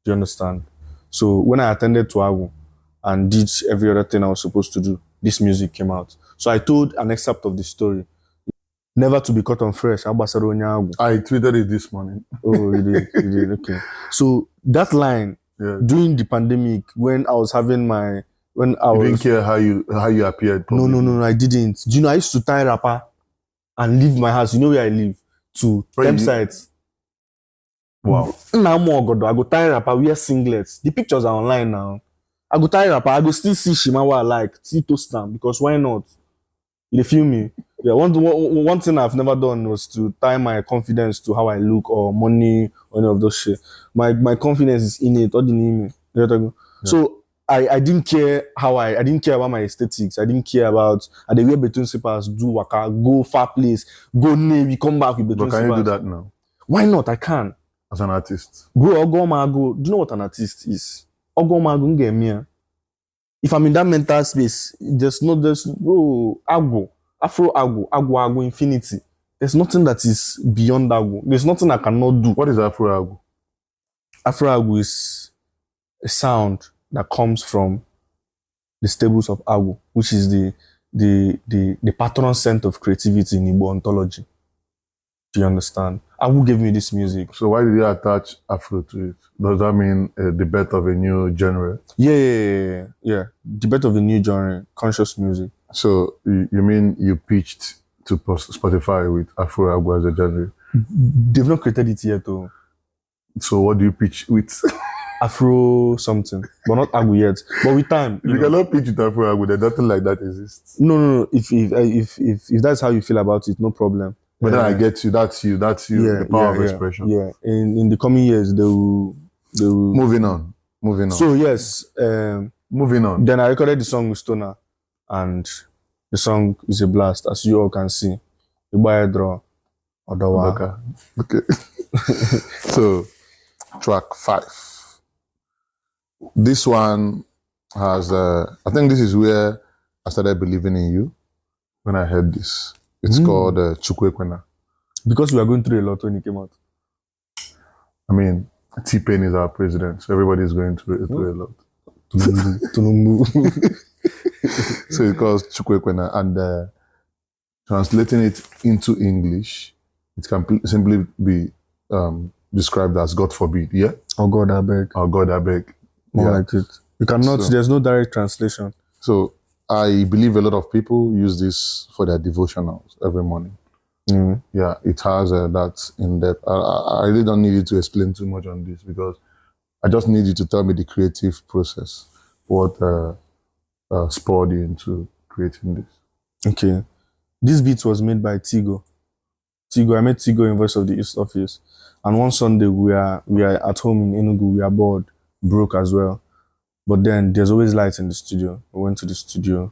Do you understand? So when I attended to Agu and did every other thing I was supposed to do, this music came out. So I told an excerpt of the story. Never to be caught on fresh. I tweeted it this morning. Oh, you did. Okay. So that line, during the pandemic, when I was having my... You didn't care how you appeared? No, I didn't. Do you know, I used to tie wrapper and leave my house. You know where I live? To Thamesides. Wow. Now I go tie wrapper, wear singlets. The pictures are online now. I go tie wrapper, I go still see Shimawa I like, see Toastam, because why not? You feel me? Yeah, one thing I've never done was to tie my confidence to how I look or money or any of those shit. My confidence is innate, ordinary. So I didn't care I didn't care about my aesthetics. I didn't care about they wear between slippers, do waka, go far place, go Navy, come back with between slippers. But can you do that now? Why not? I can. As an artist. Bro, Ogomago, do you know what an artist is? Ogomago get me. If I'm in that mental space, there's Agu, Afro Agu, infinity. There's nothing that is beyond Agu. There's nothing I cannot do. What is Afro Agu? Afro Agu is a sound that comes from the stables of Agwu, which is the patron saint of creativity in Igbo ontology. Do you understand? Agwu gave me this music. So why did you attach Afro to it? Does that mean the birth of a new genre? Yeah. The birth of a new genre, conscious music. So you mean you pitched to Spotify with Afro Agwu as a genre? They've not created it yet, though. So what do you pitch with? Afro something, but not Agwu yet. But with time, you cannot pitch with Afro Agwu. There's nothing like that exists. No. If that's how you feel about it, no problem. But then I get you. That's you. Yeah, the power of expression. Yeah. In the coming years, they will. Moving on. So yes. Moving on. Then I recorded the song with Stoner, and the song is a blast, as you all can see. You buy a draw. Okay. So, track 5. This one has, I think this is where I started believing in you when I heard this. It's called Chukwuekwena. Because we are going through a lot when it came out. I mean, T-Pain is our president, so everybody is going through a lot. So it calls Chukwuekwena, and translating it into English, it can simply be described as God forbid, yeah? Oh God, I beg. Oh God, I beg. More like it. You cannot, there's no direct translation. So I believe a lot of people use this for their devotionals every morning. Yeah, it has that in depth. I really don't need you to explain too much on this, because I just need you to tell me the creative process, what spurred you into creating this. Okay. This beat was made by Tigo. I met Tigo in Voice of the East office. And one Sunday we are at home in Enugu, we are bored, broke as well. But then there's always light in the studio. We went to the studio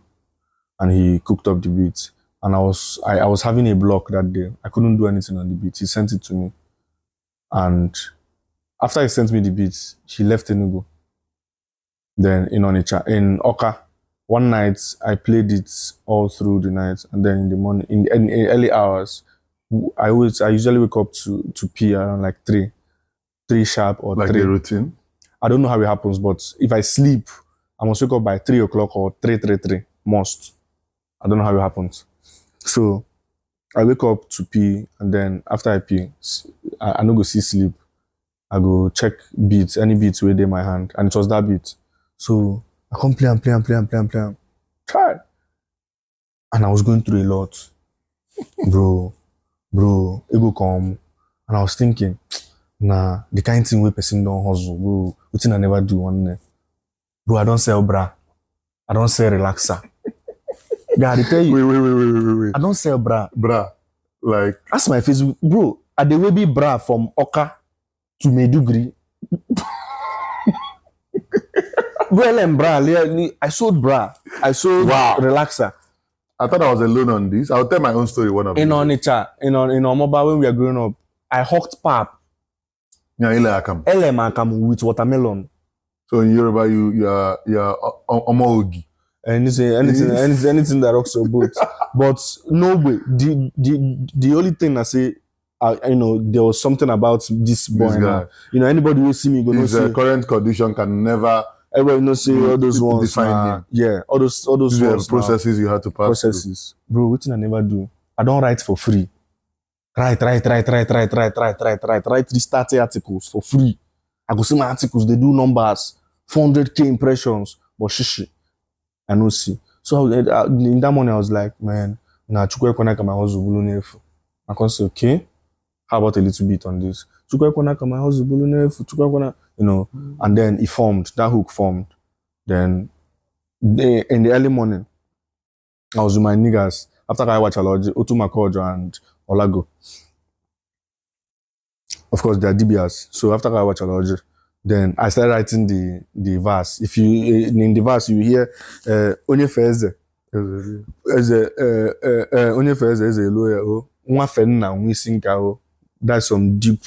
and he cooked up the beat. And I was having a block that day. I couldn't do anything on the beat. He sent it to me. And after he sent me the beat, he left Enugu. Then in Oka, one night I played it all through the night, and then in the morning, in early hours, I usually wake up to pee around like 3 sharp or like 3. Like a routine? I don't know how it happens, but if I sleep, I must wake up by 3 o'clock or 3:33, must. I don't know how it happens. So I wake up to pee, and then after I pee, I no go see sleep. I go check beats, any beats where they in my hand, and it was that beat. So I come play. Try. And I was going through a lot. Bro, it go come. And I was thinking, nah, the kind thing where person don't hustle, bro. What thing I never do one day. Bro, I don't sell bra. I don't sell relaxer. Yeah, I tell you. Wait. I don't sell bra. Bra. Like. That's my Facebook. Bro, I dey be bra from Oka to Maiduguri. Bro, bra. I sold bra. I sold relaxer. I thought I was alone on this. I'll tell my own story one of in Onitsha, in Omoba, when we are growing up, I hawked pap. Yeah, Akam. Akam with watermelon. So in Yoruba, you're Omogi. Anything that rocks your boat. But no way. The only thing I say, there was something about this boy. This guy. Anybody will see me go. His current condition can never. Everybody see all those ones. Define him. Yeah, all those ones. Processes you had to pass. Processes, bro. What thing I never do. I don't write for free. Write 330 articles for free. I go see my articles. They do numbers, 400k impressions, but shishi. I know see. So in that morning I was like, man, nah, Chukwuekwena kama hustle nefu. I can say, okay, how about a little bit on this? Chukwuekwena kama hustle nefu, Chukwuekwena, and then it formed, that hook formed. Then in the early morning, I was with my niggas. After I watch Aloji, Otumakojo and Olago. Of course, they are DBS. So after I watch Aloji, then I started writing the verse. If you in the verse you hear Onyefeze as a lawyer, nwa fenna nwi sinka. That's some deep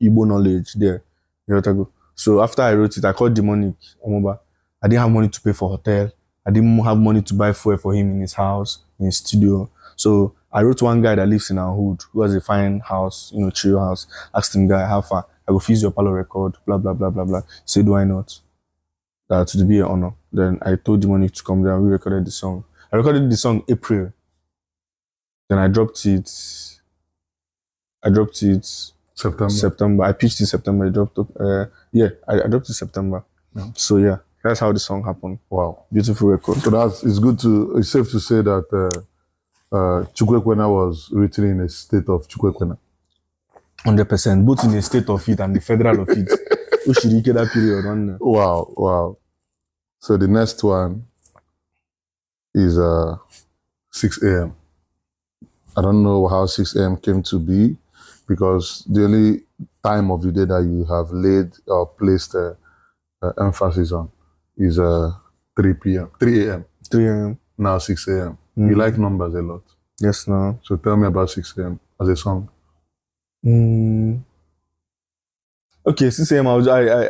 Igbo knowledge there. So after I wrote it, I called Demonic Omoba. I didn't have money to pay for hotel. I didn't have money to buy fuel for him in his house, in his studio. So I wrote one guy that lives in our hood, who has a fine house, chill house. Asked him, guy, how far? I go fix your parlor record, blah, blah, blah, blah, blah. He said, why not? that to be an honor. Then I told Demonic to come down. We recorded the song. I recorded the song April. Then I dropped it. September. I pitched in September. I dropped I dropped it September. Yeah. So yeah, that's how the song happened. Wow. Beautiful record. So it's safe to say that Chukwekwena was written in a state of Chukwekwena. 100%, both in the state of it and the federal of it. Ushirike that period on. Wow. So the next one is 6 a.m. I don't know how 6 a.m. came to be, because the only time of the day that you have laid or placed emphasis on is 3 a.m. 3 a.m. Now 6 a.m. You like numbers a lot. Yes, no. So tell me about 6 a.m. as a song. Okay, 6 a.m. I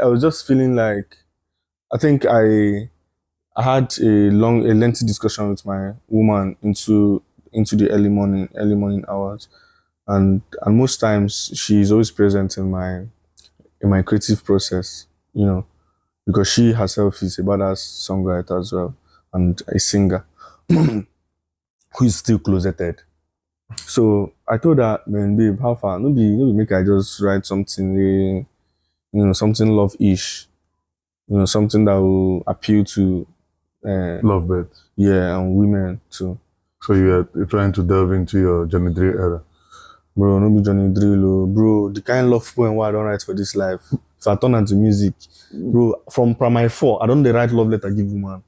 was just feeling like, I think I had a lengthy discussion with my woman into the early morning hours, and most times she's always present in my creative process, you know, because she herself is a badass songwriter as well and a singer who is still closeted. So I told her, man, babe, how far? No be make I just write something, something love-ish, something that will appeal to Lovebirds. Yeah, and women too. So you're trying to delve into your Johnny Drill era. Bro, no be Johnny Drill, bro. The kind of love poem I don't write for this life. If I turn into music, bro, from primary 4, I don't write love letter give woman.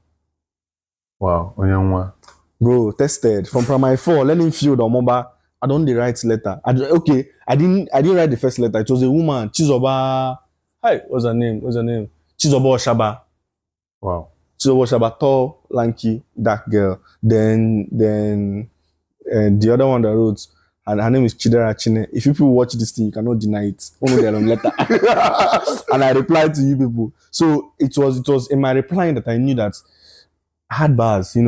Wow, Onyanwa. Bro, tested from primary 4, learning field or mobile. I don't write letter. I didn't write the first letter. It was a woman, Chizoba. Hi, what's her name? Chizoba Oshaba. Wow. Chizoba Oshaba, tall, lanky, dark girl. Then the other one that wrote, and her name is Chidera Chine. If people watch this thing, you cannot deny it. Letter. And I replied to you people. So it was in my replying that I knew that I had bars, I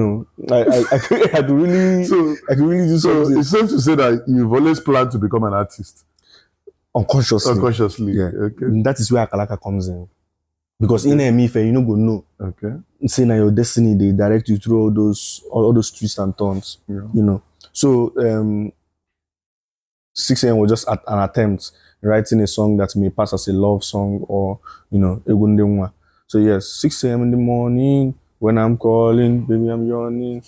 could really do something. So it's safe to say that you've always planned to become an artist. Unconsciously. Yeah. Okay. And that is where Akalaka comes in. Because in MF, you go know. Okay. Saying that your destiny, they direct you through all those twists and turns. Yeah. So 6 a.m. was just an attempt writing a song that may pass as a love song or Egundemwa. So yes, 6 a.m. in the morning when I'm calling, baby I'm yawning,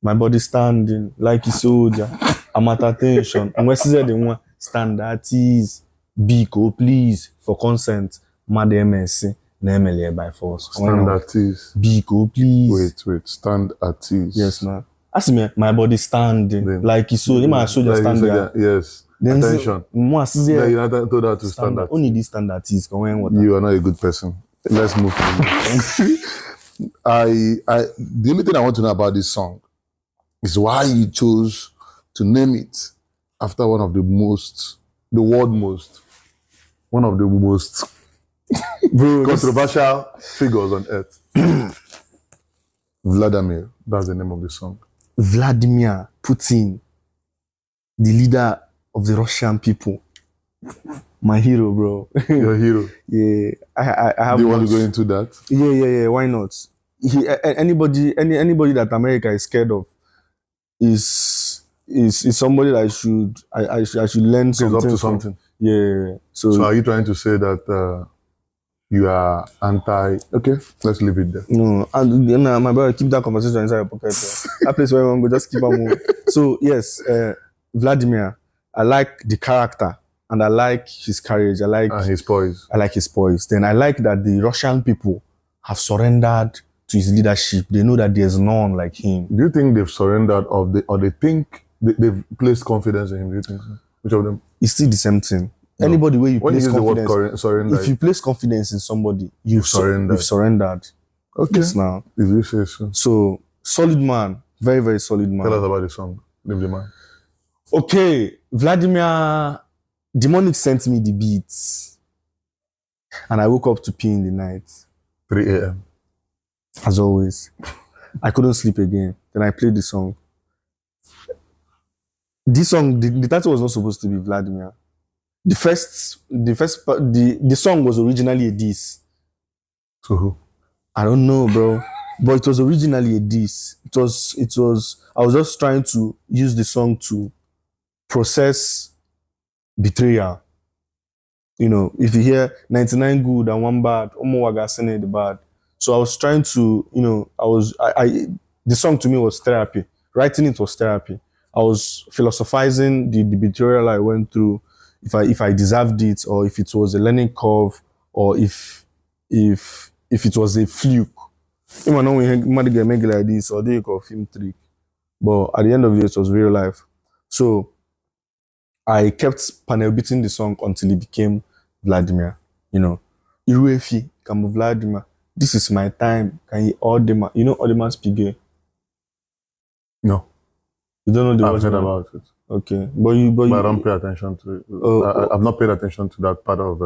my body standing like a soldier. I'm at attention. And when she stand at ease, Biko please for consent, Madam MSC, Nemele by force. Stand at ease. Biko please. Wait, stand at ease. Yes, man. Ask me, my body standing then, like you saw. My soldier standing. Yes. Then attention. Then you told her to stand at. Only this stand at ease. You are not a good person. Let's move on. The only thing I want to know about this song is why you chose to name it after one of the most controversial figures on earth. Vladimir, that's the name of the song. Vladimir Putin, the leader of the Russian people. My hero, bro. Your hero. Yeah, I have. Do you want to go into that? Yeah. Why not? Anybody that America is scared of is somebody that I should learn something. Up to something. Yeah. So are you trying to say that you are anti? Okay, let's leave it there. No, and my brother, keep that conversation inside your pocket. That place where we go, just keep on moving. So yes, Vladimir, I like the character and I like his courage. I like his poise. I like his poise. Then I like that the Russian people have surrendered to his leadership. They know that there's none like him. Do you think they've surrendered, or they think they've placed confidence in him? Do you think so? Which of them? It's still the same thing. No. Anybody where you place confidence, the word surrender, if you place confidence in somebody, you've surrendered. Okay. Yes, now. If you say so. So, solid man. Very, very solid man. Tell us about the song. Name the man. Okay. Vladimir, Demonic sent me the beats. And I woke up to pee in the night. 3 a.m. As always. I couldn't sleep again. Then I played the song. This song, the title was not supposed to be Vladimir. The song was originally a diss To who? I don't know, bro. But it was originally a diss. It was. I was just trying to use the song to process betrayal. You know, if you hear 99 good and 1 bad, Omowaga sene the bad. So I was trying to, you know, the song to me was therapy. Writing it was therapy. I was philosophizing the betrayal I went through, if I deserved it, or if it was a learning curve, or if it was a fluke. You know, when get make like this, or they call film trick. But at the end of the day, it was real life. So I kept panel beating the song until it became Vladimir. You know, Iruefi, Kambo Vladimir. This is my time. Can you Odema? You know Odema Spigay? No. You don't know the I've words heard now? about it. Okay, But I don't pay attention to it. I've not paid attention to that part of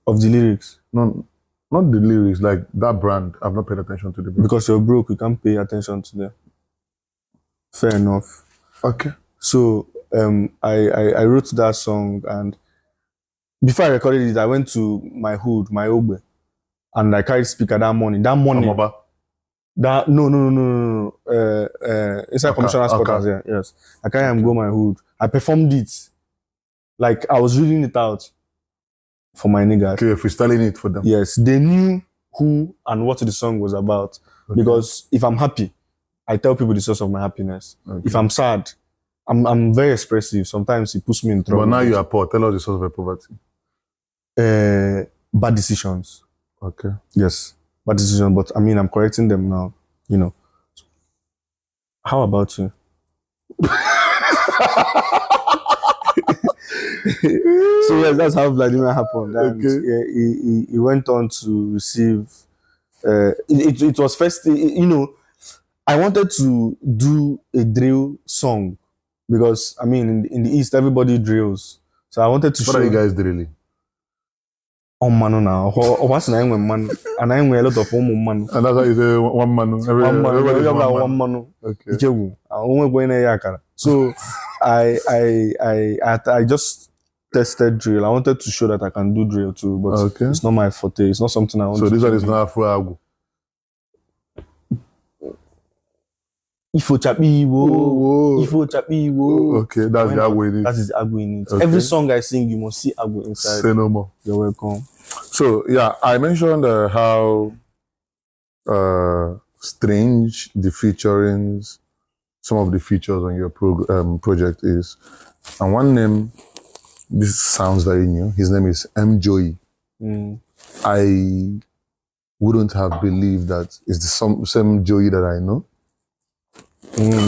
of the lyrics. no, not the lyrics, like that brand. I've not paid attention to the brand. Because you're broke, you can't pay attention to them. Fair enough. Okay. So I wrote that song, and before I recorded it, I went to my hood, my Obe, and I carried speaker that morning. Amoba. No. Inside Okay, commissioner's okay. quarters, yeah, yes. I carried him go my hood. I performed it. Like I was reading it out for my niggas. Okay, you're freestyling it for them. Yes, they knew who and what the song was about. Okay. Because if I'm happy, I tell people the source of my happiness. Okay. If I'm sad, I'm very expressive. Sometimes it puts me in trouble. But now you are poor. Tell us the source of your poverty. Bad decisions. Okay. Yes, bad decisions. But I mean, I'm correcting them now. You know. How about you? So yes, that's how Vladimir happened. And Okay. he went on to receive. It was first. You know, I wanted to do a drill song because I mean, in the East, everybody drills. So I wanted to What show. are you guys drilling? Manu now. What's nine when man? And I'm a lot of man. And that's why you say one man. Everybody's One manu. Okay. So I just tested drill. I wanted to show that I can do drill too, but Okay. it's not my forte. It's not something I want So to this do. one is not Afro-Agu. Ifo chapi wo. Ifo chapi wo. Okay, that's the Agu in it. That is the Agu in it. Okay. Every song I sing, you must see Agu inside. Say no more. You're welcome. So yeah, I mentioned how strange the featurings, some of the features on your project is, and one name. This sounds very new. His name is M. Joey. I wouldn't have believed that it's the same Joey that I know.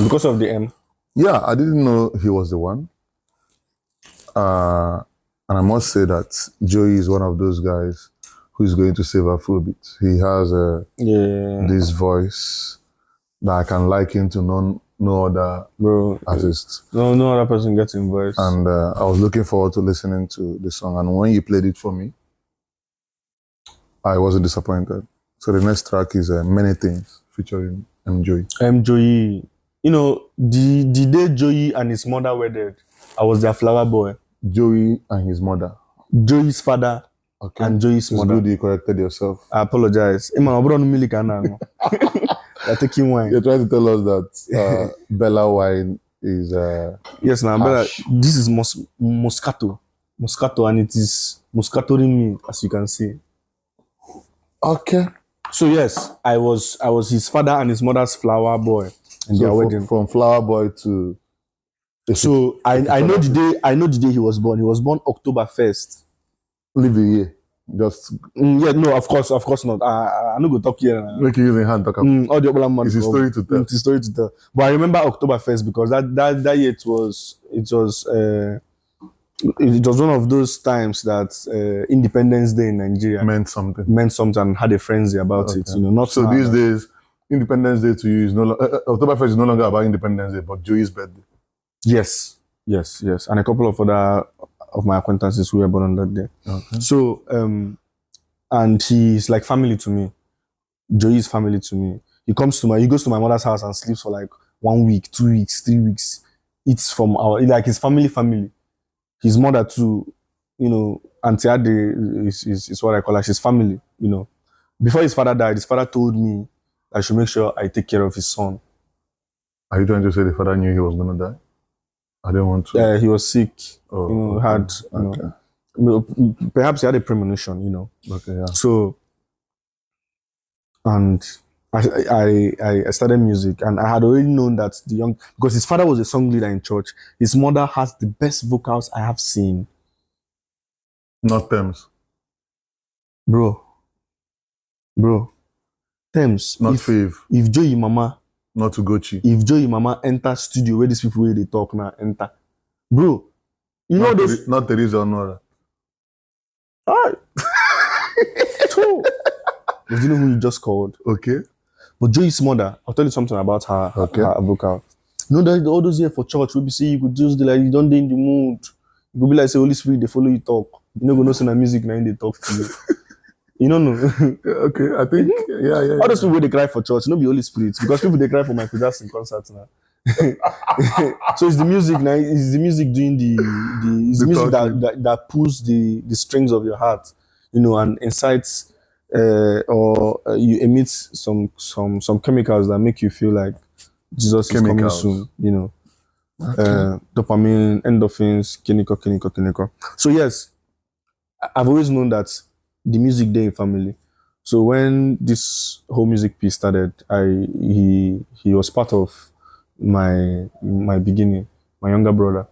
Because of the M. Yeah, I didn't know he was the one. And I must say that Joey is one of those guys who is going to save Afrobeat. He has this voice that I can liken to no other artist. No other person gets in voice. And I was looking forward to listening to the song. And when you played it for me, I wasn't disappointed. So the next track is Many Things featuring M. Joey. M. Joey. You know, the day Joey and his mother wedded, I was their flower boy. Joey and his mother. Joey's father and Joey's mother. It's good you corrected yourself. I apologize. You're taking wine. You're trying to tell us that Bella wine is yes, now Bella. This is Moscato, and it is Moscatoing me, as you can see. Okay. So yes, I was his father and his mother's flower boy in their wedding. From flower boy to. So I know the day he was born. He was born October 1st. Leave the year. Just yeah, no, of course not. I no go talk here. Make you using hand talk about. It's a story to tell. It's a story to tell. But I remember October 1st because that year it was one of those times that Independence Day in Nigeria meant something and had a frenzy about it. You know, not so these days Independence Day to you is no October 1st is no longer about Independence Day, but Joey's birthday. Yes, and a couple of other of my acquaintances who were born on that day. Okay. So, and he's like family to me. Joey is family to me. He goes to my mother's house and sleeps for like 1 week, 2 weeks, 3 weeks. It's from his family. His mother too, you know, Auntie Ade is what I call her. She's family, you know. Before his father died, his father told me I should make sure I take care of his son. Are you trying to say the father knew he was going to die? I didn't want to. He was sick. Oh, you know, okay. had perhaps he had a premonition, you know. Okay, yeah. So, and I started music, and I had already known that because his father was a song leader in church. His mother has the best vocals I have seen. Not Thames. Bro. Thames. Not Fave. If Joey Mama. Not Ugochi. If Joey Mama enter studio where these people where they talk now enter. Bro. You know this. Not Teresa or Nora. Alright. True. Do you know who you just called? Okay. But Joey's mother, I'll tell you something about her, her vocal. You know that all those here for church, we see you could just like you don't be in the mood. You could be like say Holy Spirit, they follow you talk. You know, go know sing music now they talk to you. You don't know. Okay, I think yeah. All those people they cry for church, not be Holy Spirit, because people they cry for Michael Jackson concerts now. So it's the music now. It's the music doing it's the music that pulls the strings of your heart, you know, and incites or you emit some chemicals that make you feel like Jesus is coming soon, you know. Okay. Dopamine, endorphins, clinical. So yes, I've always known that the music day in family. So when this whole music piece started, he was part of my beginning, my younger brother.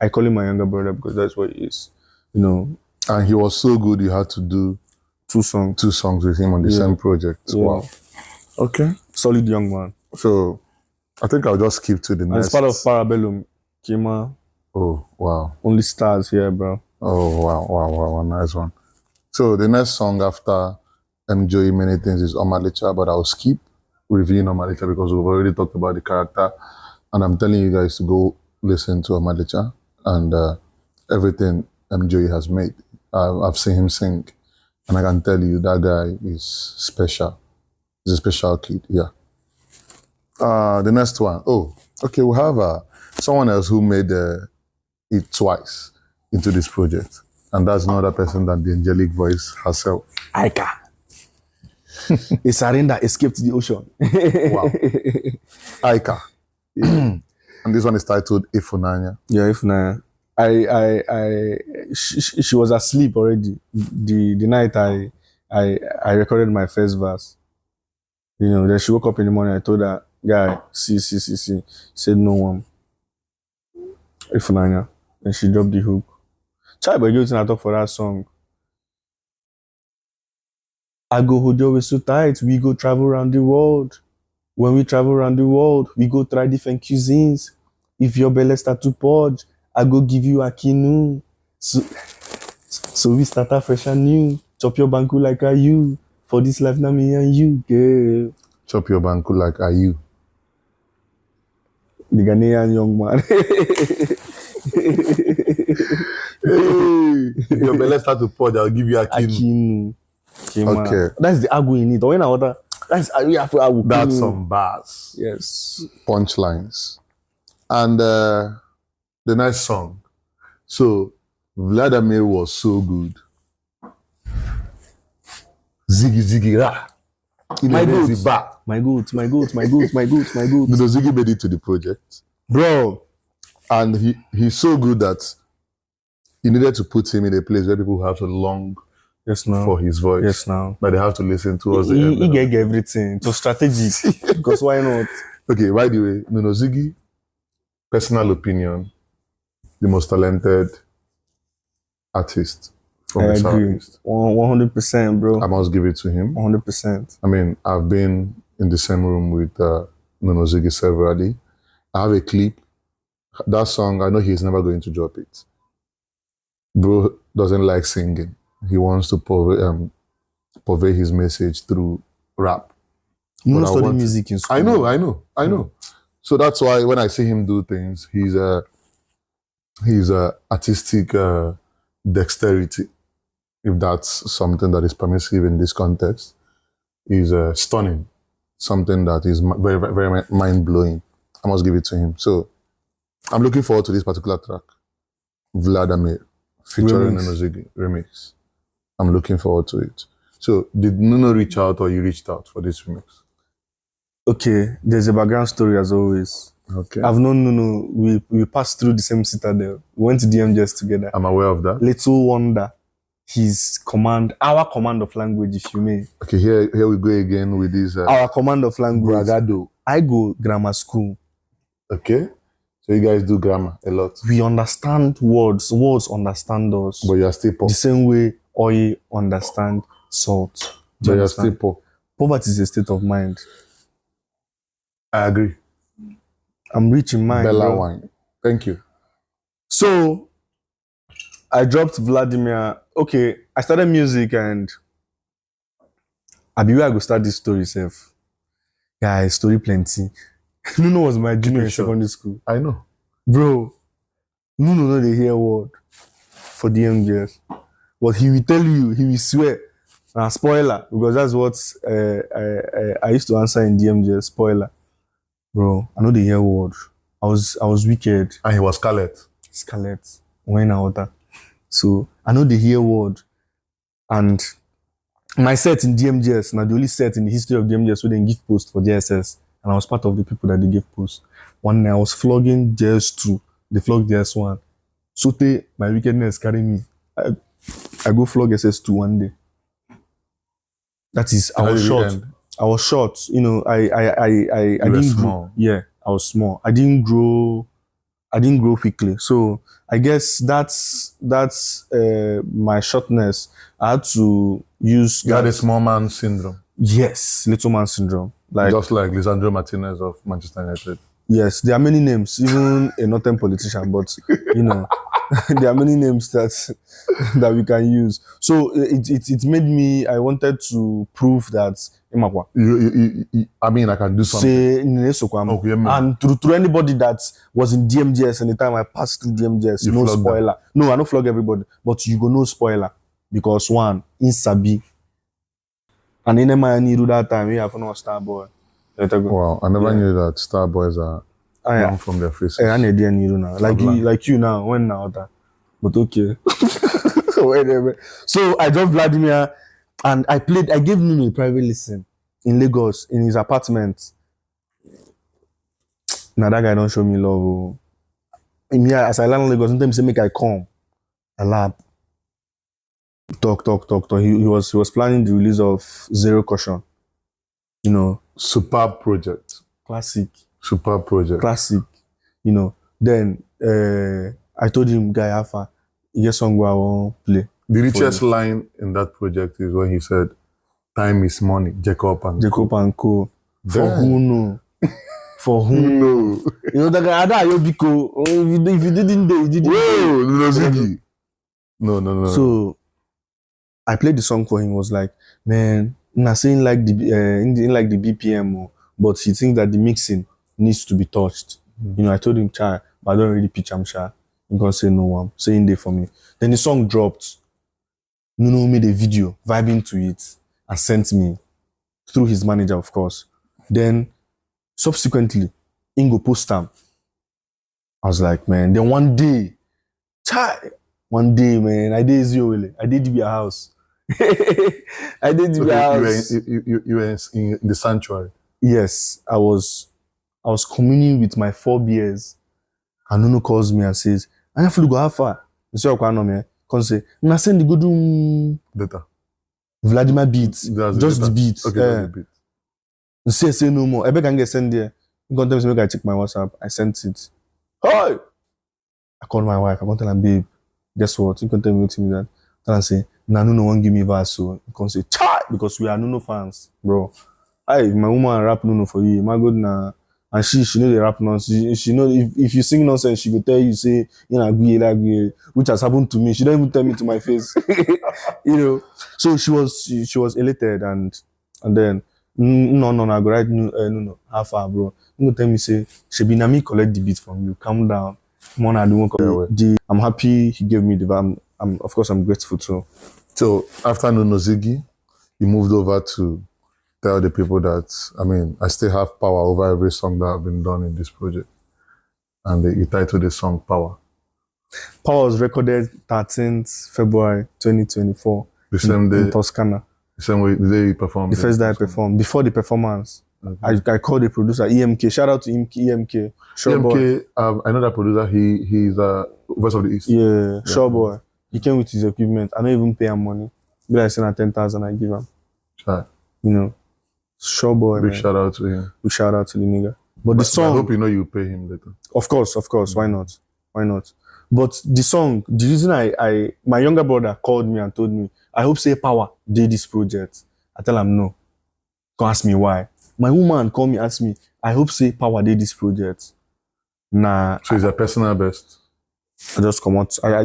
I call him my younger brother because that's what he is, you know. And he was so good, you had to do two songs with him on the same project. Yeah. Wow. Okay. Solid young man. So I think I'll just skip to the next. As part of Parabellum, Kima. Oh, wow. Only stars here, bro. Oh, wow. Nice one. So the next song after Joey Many Things is Omalicha, but I'll skip reviewing Omalicha because we've already talked about the character. And I'm telling you guys to go listen to Omalicha and everything Joey has made. I've seen him sing. And I can tell you that guy is special. He's a special kid, yeah. The next one. Oh, okay, we have someone else who made it twice into this project. And that's no other person than the angelic voice herself. Aika. A surrender escaped the ocean. Wow. Aika. Yeah. And this one is titled Ifunanya. Yeah, Ifunanya. She was asleep already. The night I recorded my first verse. You know, then she woke up in the morning. I told her, guy, see. She said no one. Ifunanya. Then she dropped the hook. Chai boy, you I talk for that song. I go hold your waist so tight. We go travel around the world. When we travel around the world, we go try different cuisines. If your belly start to purge, I go give you a kinu. So we start out fresh and new. Chop your banku like a you. For this life, now me and you, girl. Chop your banku like a you. The Ghanaian young man. Hey, if your belly start to purge, I'll give you a kinu. Okay. That's the agu in it. Or when I order, that's Anyafulugo. That's some bars. Yes. Punchlines. And the next song. So Vladimir was so good. Ziggy Ra. My goods. My goods. No, Ziggy made it to the project. Bro. And he's so good that you needed to put him in a place where people have to long for his voice. Yes, now. But they have to listen towards the end. He get everything. It was strategic. Because why not? Okay, by the way, no, Ziggy, personal opinion, the most talented artist from the Southeast. 100%, bro. I must give it to him. 100%. I mean, I've been in the same room with Nono Ziggy severally. I have a clip. That song, I know he's never going to drop it. Bro doesn't like singing. He wants to purvey his message through rap. You don't study music in school. I know. So that's why when I see him do things, he's artistic dexterity, if that's something that is permissive in this context, is stunning. Something that is very, very mind-blowing. I must give it to him. So I'm looking forward to this particular track, Vladimir, featuring Remix. Nuno Ziggy remix. I'm looking forward to it. So, did Nuno reach out or you reached out for this remix? Okay, there's a background story as always. Okay. I've known Nuno. We passed through the same citadel. We went to DMJS together. I'm aware of that. Little wonder, our command of language, if you may. Okay, here we go again with this. Our command of language. Bragado. I go grammar school. Okay. So you guys do grammar a lot. We understand words. Words understand us. But you are still poor. The same way oil understand salt. But you are still poor. Poverty is a state of mind. I agree. I'm rich in mind. Bella bro. wine. Thank you. So I dropped Vladimir. Okay, I started music and I be where I go start this story self. Guys, story plenty. Nuno was my junior in Sure. secondary school. I know. Bro, Nuno know they hear word for DMJS. But he will tell you, he will swear. Spoiler, because that's what I used to answer in DMJS. Spoiler. Bro, I know they hear word. I was wicked. And he was Scarlet. Scarlet. When water. So I know they hear word. And my set in DMJS, now the only set in the history of DMJS where they give post for JSS. And I was part of the people that they gave post. One night I was flogging JS2. They flogged JS1. So my wickedness carry me. I go flog SS2 one day. That is, I was short. I was short. You know, I didn't small. grow. Yeah, I was small. I didn't grow quickly. So I guess that's my shortness. I had to use. You had a small man syndrome. Yes, little man syndrome. Like just like Lisandro Martinez of Manchester United. Yes, there are many names, even a northern politician, but you know, there are many names that we can use. So it made me. I wanted to prove that. I mean, I can do something. Okay, and through anybody that was in DMJS anytime I passed through DMJS, no spoiler. Them. No, I don't flog everybody, but you go no spoiler because one in Sabi. And in my do that time, we have no star boy. Wow, I never knew that star boys are known from their faces. I need now. Like you now, when now that. But okay. So I dropped Vladimir and I gave Nuno a private lesson in Lagos, in his apartment. Now that guy don't show me love. As I land in Lagos, sometimes he say make I come. I lab. Talk. He was planning the release of Zero Caution. You know. Superb project. Classic. Superb project. Classic. You know. Then I told him, guy, Alpha, here's song where I won't play. The richest line in that project is when he said, "Time is money, Jacob and Co. For who know? For who know? You know, that guy, if you didn't do, you didn't. Whoa, no. So I played the song for him. Was like, man, not saying like the BPM, but he thinks that the mixing needs to be touched. You know, I told him, "Child, but I don't really pitch. I'm shy. I'm gonna say no one. Saying there for me." Then the song dropped. Nuno made a video vibing to it and sent me through his manager, of course. Then subsequently, Ingo post time. I was like, man. Then one day, man, I did Zio. I did your house. I did your house. You were in the sanctuary. Yes, I was communing with my 4 beers. And Nuno calls me and says, "Anyafulugo, how far?" I say, "Okay, no man." Come say, "Na send the good data. Vladimir beats, just the beats." Okay, just the beat. Say no more. I beg and get send there. You can tell me, make I check my WhatsApp. I sent it. Hi. I called my wife. I want to tell her, babe, guess what? You can tell me what that. Tell her say, "Nah, Nuno won't give me verse." So you can say, "Chai," because we are Nuno fans, bro. Hi, my woman rap Nuno for you. My God, nah. And she know the rap nonsense. She know if you sing nonsense, she will tell you, say, you know, which has happened to me. She don't even tell me to my face. You know. So she was elated and then no, I go right no, how far, bro? You go tell me, say, she be na me collect the beat from you. Calm down. I'm happy he gave me the vibe. Of course I'm grateful too. So after Nuno Ziggy, you moved over to tell the people that, I mean, I still have power over every song that have been done in this project. And you titled the song Power. Power was recorded 13th February 2024. The same day. In Toscana. The same way the day you performed. The first day I performed. Before the performance, I called the producer EMK. Shout out to EMK. Sure EMK, I know that producer. He's Voice of the East. Yeah, sure boy. He came with his equipment. I don't even pay him money. But I send him 10,000. I give him. Sure. You know, sure boy. Big shout out to him. Big shout out to the nigga. But the song. I hope you know you pay him later. Of course. Why not? But the song, the reason my younger brother called me and told me, I hope say Power did this project. I tell him no. Can't ask me why. My woman called me, asked me, I hope say Power did this project. Nah. So it's a personal best. I just come out. I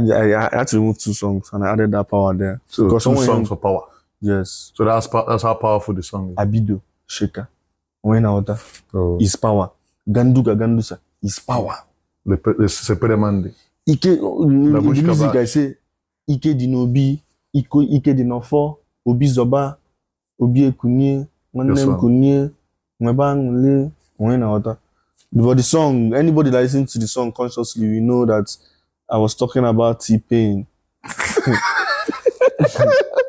had to remove 2 songs and I added that Power there. So 2 songs for Power. Yes. So that's how powerful the song is. Abido, Shaker. Water is Power. Gandusa is Power. The separate Monday. Ike, the music I say, Ike di Nobi, Ike di Nofo, Obi Zoba, Obi Ekunye, Manem Kunye, Mwebang Le, But the song, anybody that listens to the song consciously, we know that I was talking about T-Pain.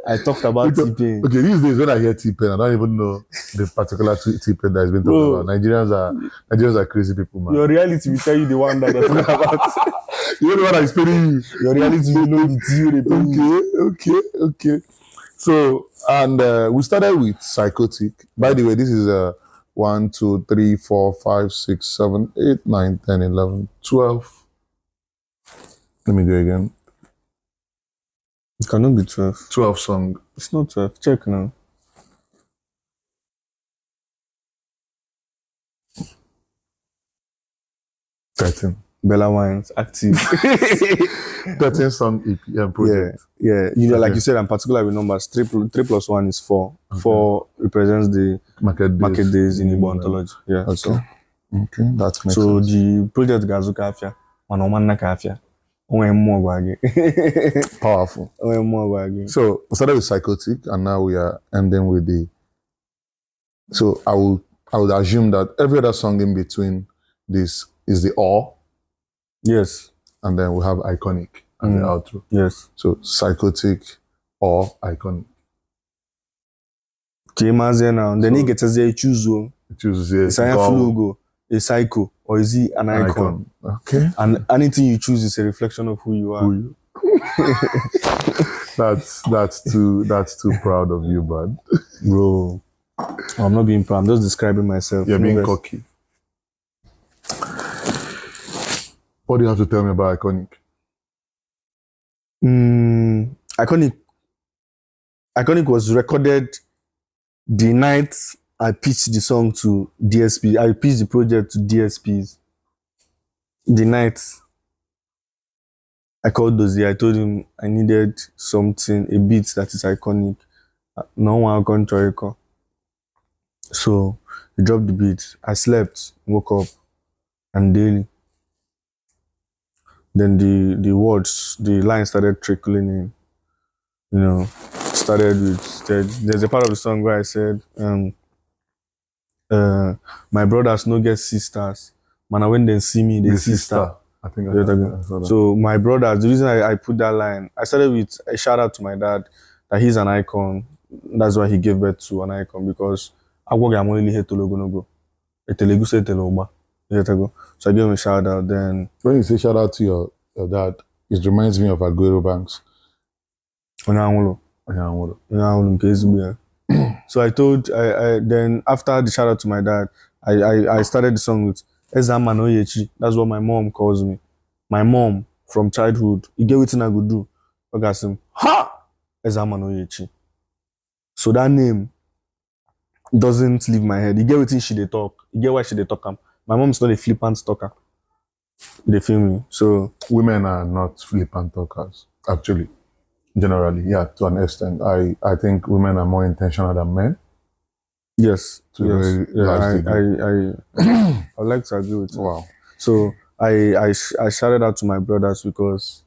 I talked about T-Pain. Okay, these days when I hear T-Pain, I don't even know the particular T-Pain that has been talked about. Nigerians are crazy people, man. Your reality will tell you the one that you're talking about. You know the one I'm explaining you. Your reality will know the T. Okay. So, and we started with Psychotic. By the way, this is 1, 2, 3, 4, 5, 6, 7, 8, 9, 10, 11, 12. Let me go again. It cannot be 12. 12 songs. It's not 12. Check now. Bella Wines, active. 13 song EP project. Yeah. You know, like you said, I'm particular with numbers. 3 plus 1 is 4. Okay. 4 represents the market days in Igbo ontology. Yeah. Okay. That makes sense. So the project Gazuka Afia, Manomanna Kafia. Powerful. So we started with Psychotic and now we are ending with the. So I would assume that every other song in between this is the or. Yes. And then we have Iconic as the outro. Yes. So Psychotic or Iconic. Now. Then he gets as a choose. It's Anyafulugo, a psycho, or is he an icon? Okay. And anything you choose is a reflection of who you are. That's too proud of you, bud. Bro. I'm not being proud. I'm just describing myself. You're being cocky. What do you have to tell me about Iconic? Iconic was recorded the night I pitched the song to DSP. I pitched the project to DSPs. The night I called Dozie, I told him I needed something, a beat that is iconic. No one can try it. So he dropped the beat. I slept, woke up, and daily. Then the words, the lines started trickling in. You know, started with, there's a part of the song where I said, my brothers no get sisters. Man, when they see me, they sister. I think I saw that. So my brothers, the reason I put that line, I started with a shout out to my dad that he's an icon. That's why he gave birth to an icon, because I'm only here to Logonogo. So I gave him a shout out. Then when you say shout out to your dad, it reminds me of Aguero Banks. So I told, then after the shout out to my dad, I started the song with Ezaman Oyechi. That's what my mom calls me. My mom from childhood, you get what I could do. I got him, ha! Ezaman Oyechi. So that name doesn't leave my head. You get what she they talk. You get why she they talk. My mom's not a flippant talker. They feel me. So women are not flippant talkers, actually. Generally, yeah, to an extent. I think women are more intentional than men. Yes. I would like to agree with you. Wow. So I shouted out to my brothers because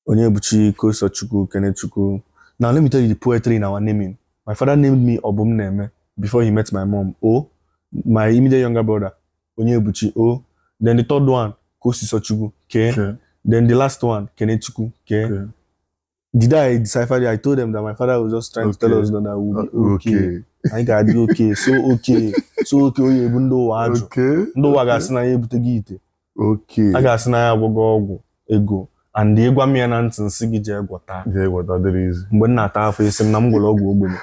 Onyebuchi, Kosochukwu, Kenechukwu. Now let me tell you the poetry in our naming. My father named me OBUMNEME before he met my mom. O. My immediate younger brother, Onyebuchi, O. Then the third one, Kosochukwu, K. Then the last one, Kenechukwu. Okay. Did I decipher it? I told them that my father was just trying to tell us that we'll be okay. I got be okay. So okay. So okay. Even though waju. Ndo waga sina ye butegi ite. Okay. Aga sina ya gogo ego. And the egwa mi ananti nsi gi je gwata. Je gwata there is. Mgbe na ta afọ isi na mgolo ogwu ogbene.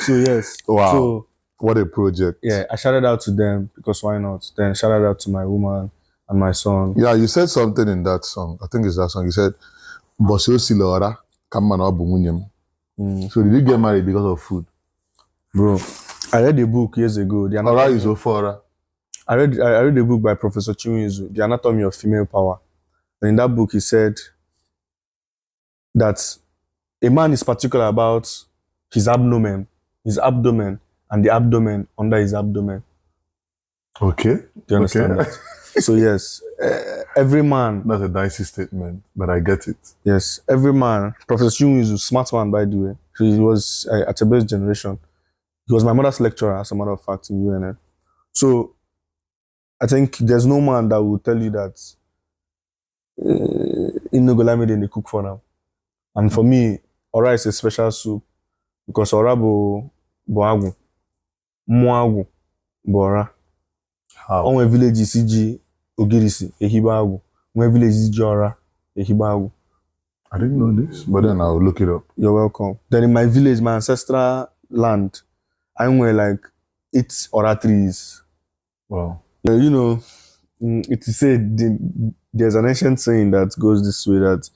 So yes. Wow. So what a project. Yeah, I shouted out to them because why not? Then shouted out to my woman and my son. Yeah, you said something in that song. I think it's that song. You said, "Bosio silora kamana OBUMNEME." So did you get married because of food? Bro, I read a book years ago. Ora is Ofora. I read a book by Professor Chinweizu, The Anatomy of Female Power. And in that book, he said that a man is particular about his abdomen, and the abdomen under his abdomen. Okay. Do you understand that? So yes, every man. That's a dicey statement, but I get it. Yes, every man. Professor Chinweizu, smart man by the way. He was at a best generation. He was my mother's lecturer, as a matter of fact, in UNN. So I think there's no man that will tell you that in Nogolamide they cook for now. And for me, ora is a special soup because ora bo agu, muagu bo ora. How? On village CG Ogirisi ehiba agu, on village CG ora ehiba agu. I didn't know this, but then I'll look it up. You're welcome. Then in my village, my ancestral land, I went like 8 ora trees. Wow. You know, it is said there's an ancient saying that goes this way, that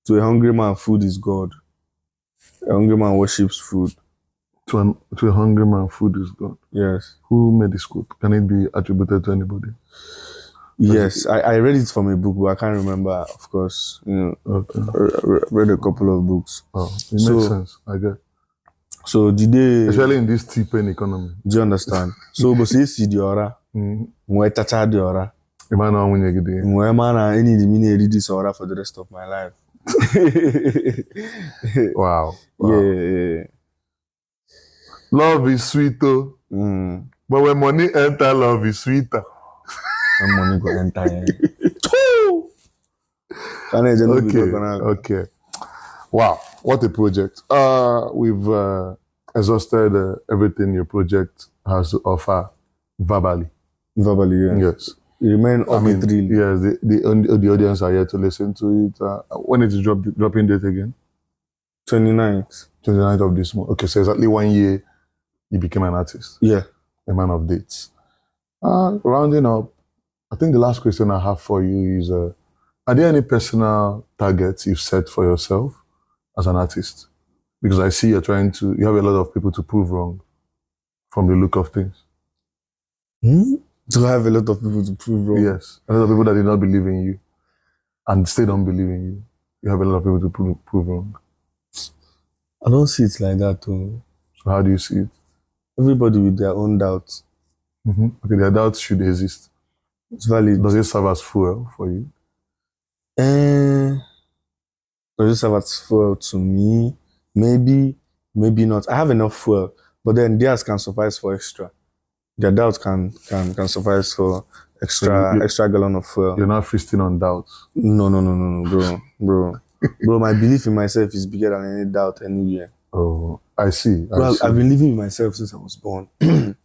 to a hungry man, food is God. A hungry man worships food. To a hungry man, food is God. Yes. Who made this quote? Can it be attributed to anybody? Yes, I read it from a book, but I can't remember, of course. You know, okay. Read a couple of books. Oh, it makes sense, I get. So did they... Especially in this T-pain economy. Do you understand? So, but say si diora, mwe chacha diora. Imana wunyegide. Mwe mana any the mini read this ora for the rest of my life. Wow. Yeah. Love is sweet, though. But when money enter, love is sweeter. When money go enter. Okay. Wow, what a project. We've exhausted everything your project has to offer verbally. Verbally, yeah. Yes. It remain arbitrary. Yes, the audience are here to listen to it. When it is dropping date again? 29th. 29th of this month. Okay, so exactly 1 year you became an artist. Yeah. A man of dates. Rounding up, I think the last question I have for you is, are there any personal targets you've set for yourself as an artist? Because I see you have a lot of people to prove wrong from the look of things. Do I have a lot of people to prove wrong? Yes. A lot of people that did not believe in you and still don't believe in you. You have a lot of people to prove wrong. I don't see it like that, too. So how do you see it? Everybody with their own doubts. Okay, their doubts should exist. It's valid. Does it serve as fuel for you? Does it serve as fuel to me? Maybe not. I have enough fuel, but then theirs can suffice for extra. Their doubts can suffice for extra gallon of fuel. You're not feasting on doubts. No, bro. Bro, my belief in myself is bigger than any doubt anywhere. Oh, I see. Bro, I've been living in myself since I was born. Since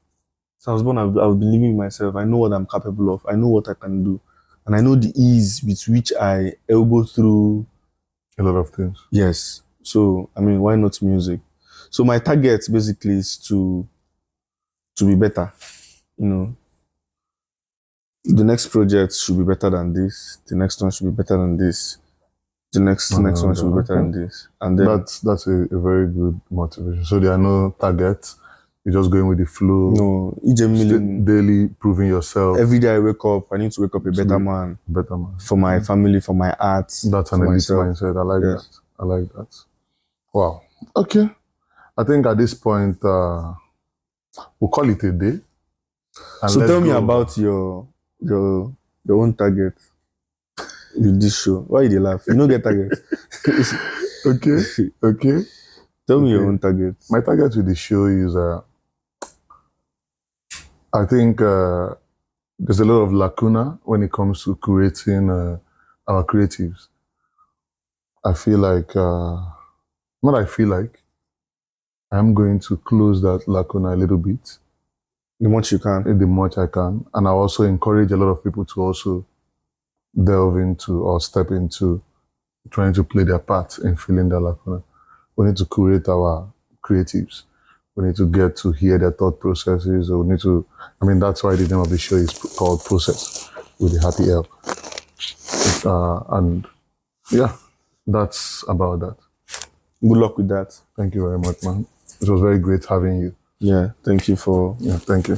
I was born, I've been living in myself. I know what I'm capable of. I know what I can do. And I know the ease with which I elbow through a lot of things. Yes. So, I mean, why not music? So my target basically is to be better. You know, the next project should be better than this. The next one should be better than this. The next one should be better than this. And then that's a very good motivation. So there are no targets. You're just going with the flow. No, daily proving yourself. Every day I wake up, I need to wake up a better man. Better man. For my family, for my art. That's an elite mindset. I like that. I like that. Wow. Okay. I think at this point, we'll call it a day. So tell me about your own target with this show. Why you laugh? You don't get target. Okay. Tell me your own target. My target with the show is, I think there's a lot of lacuna when it comes to creating our creatives. I feel like, what I feel like, I'm going to close that lacuna a little bit. The much you can. The much I can. And I also encourage a lot of people to also delve into or step into trying to play their part in filling that lacuna. We need to create our creatives. We need to get to hear their thought processes. We need to, that's why the name of the show is called Process with the Happy L. And yeah, that's about that. Good luck with that. Thank you very much, man. It was very great having you. Yeah, thank you for... Yeah, thank you.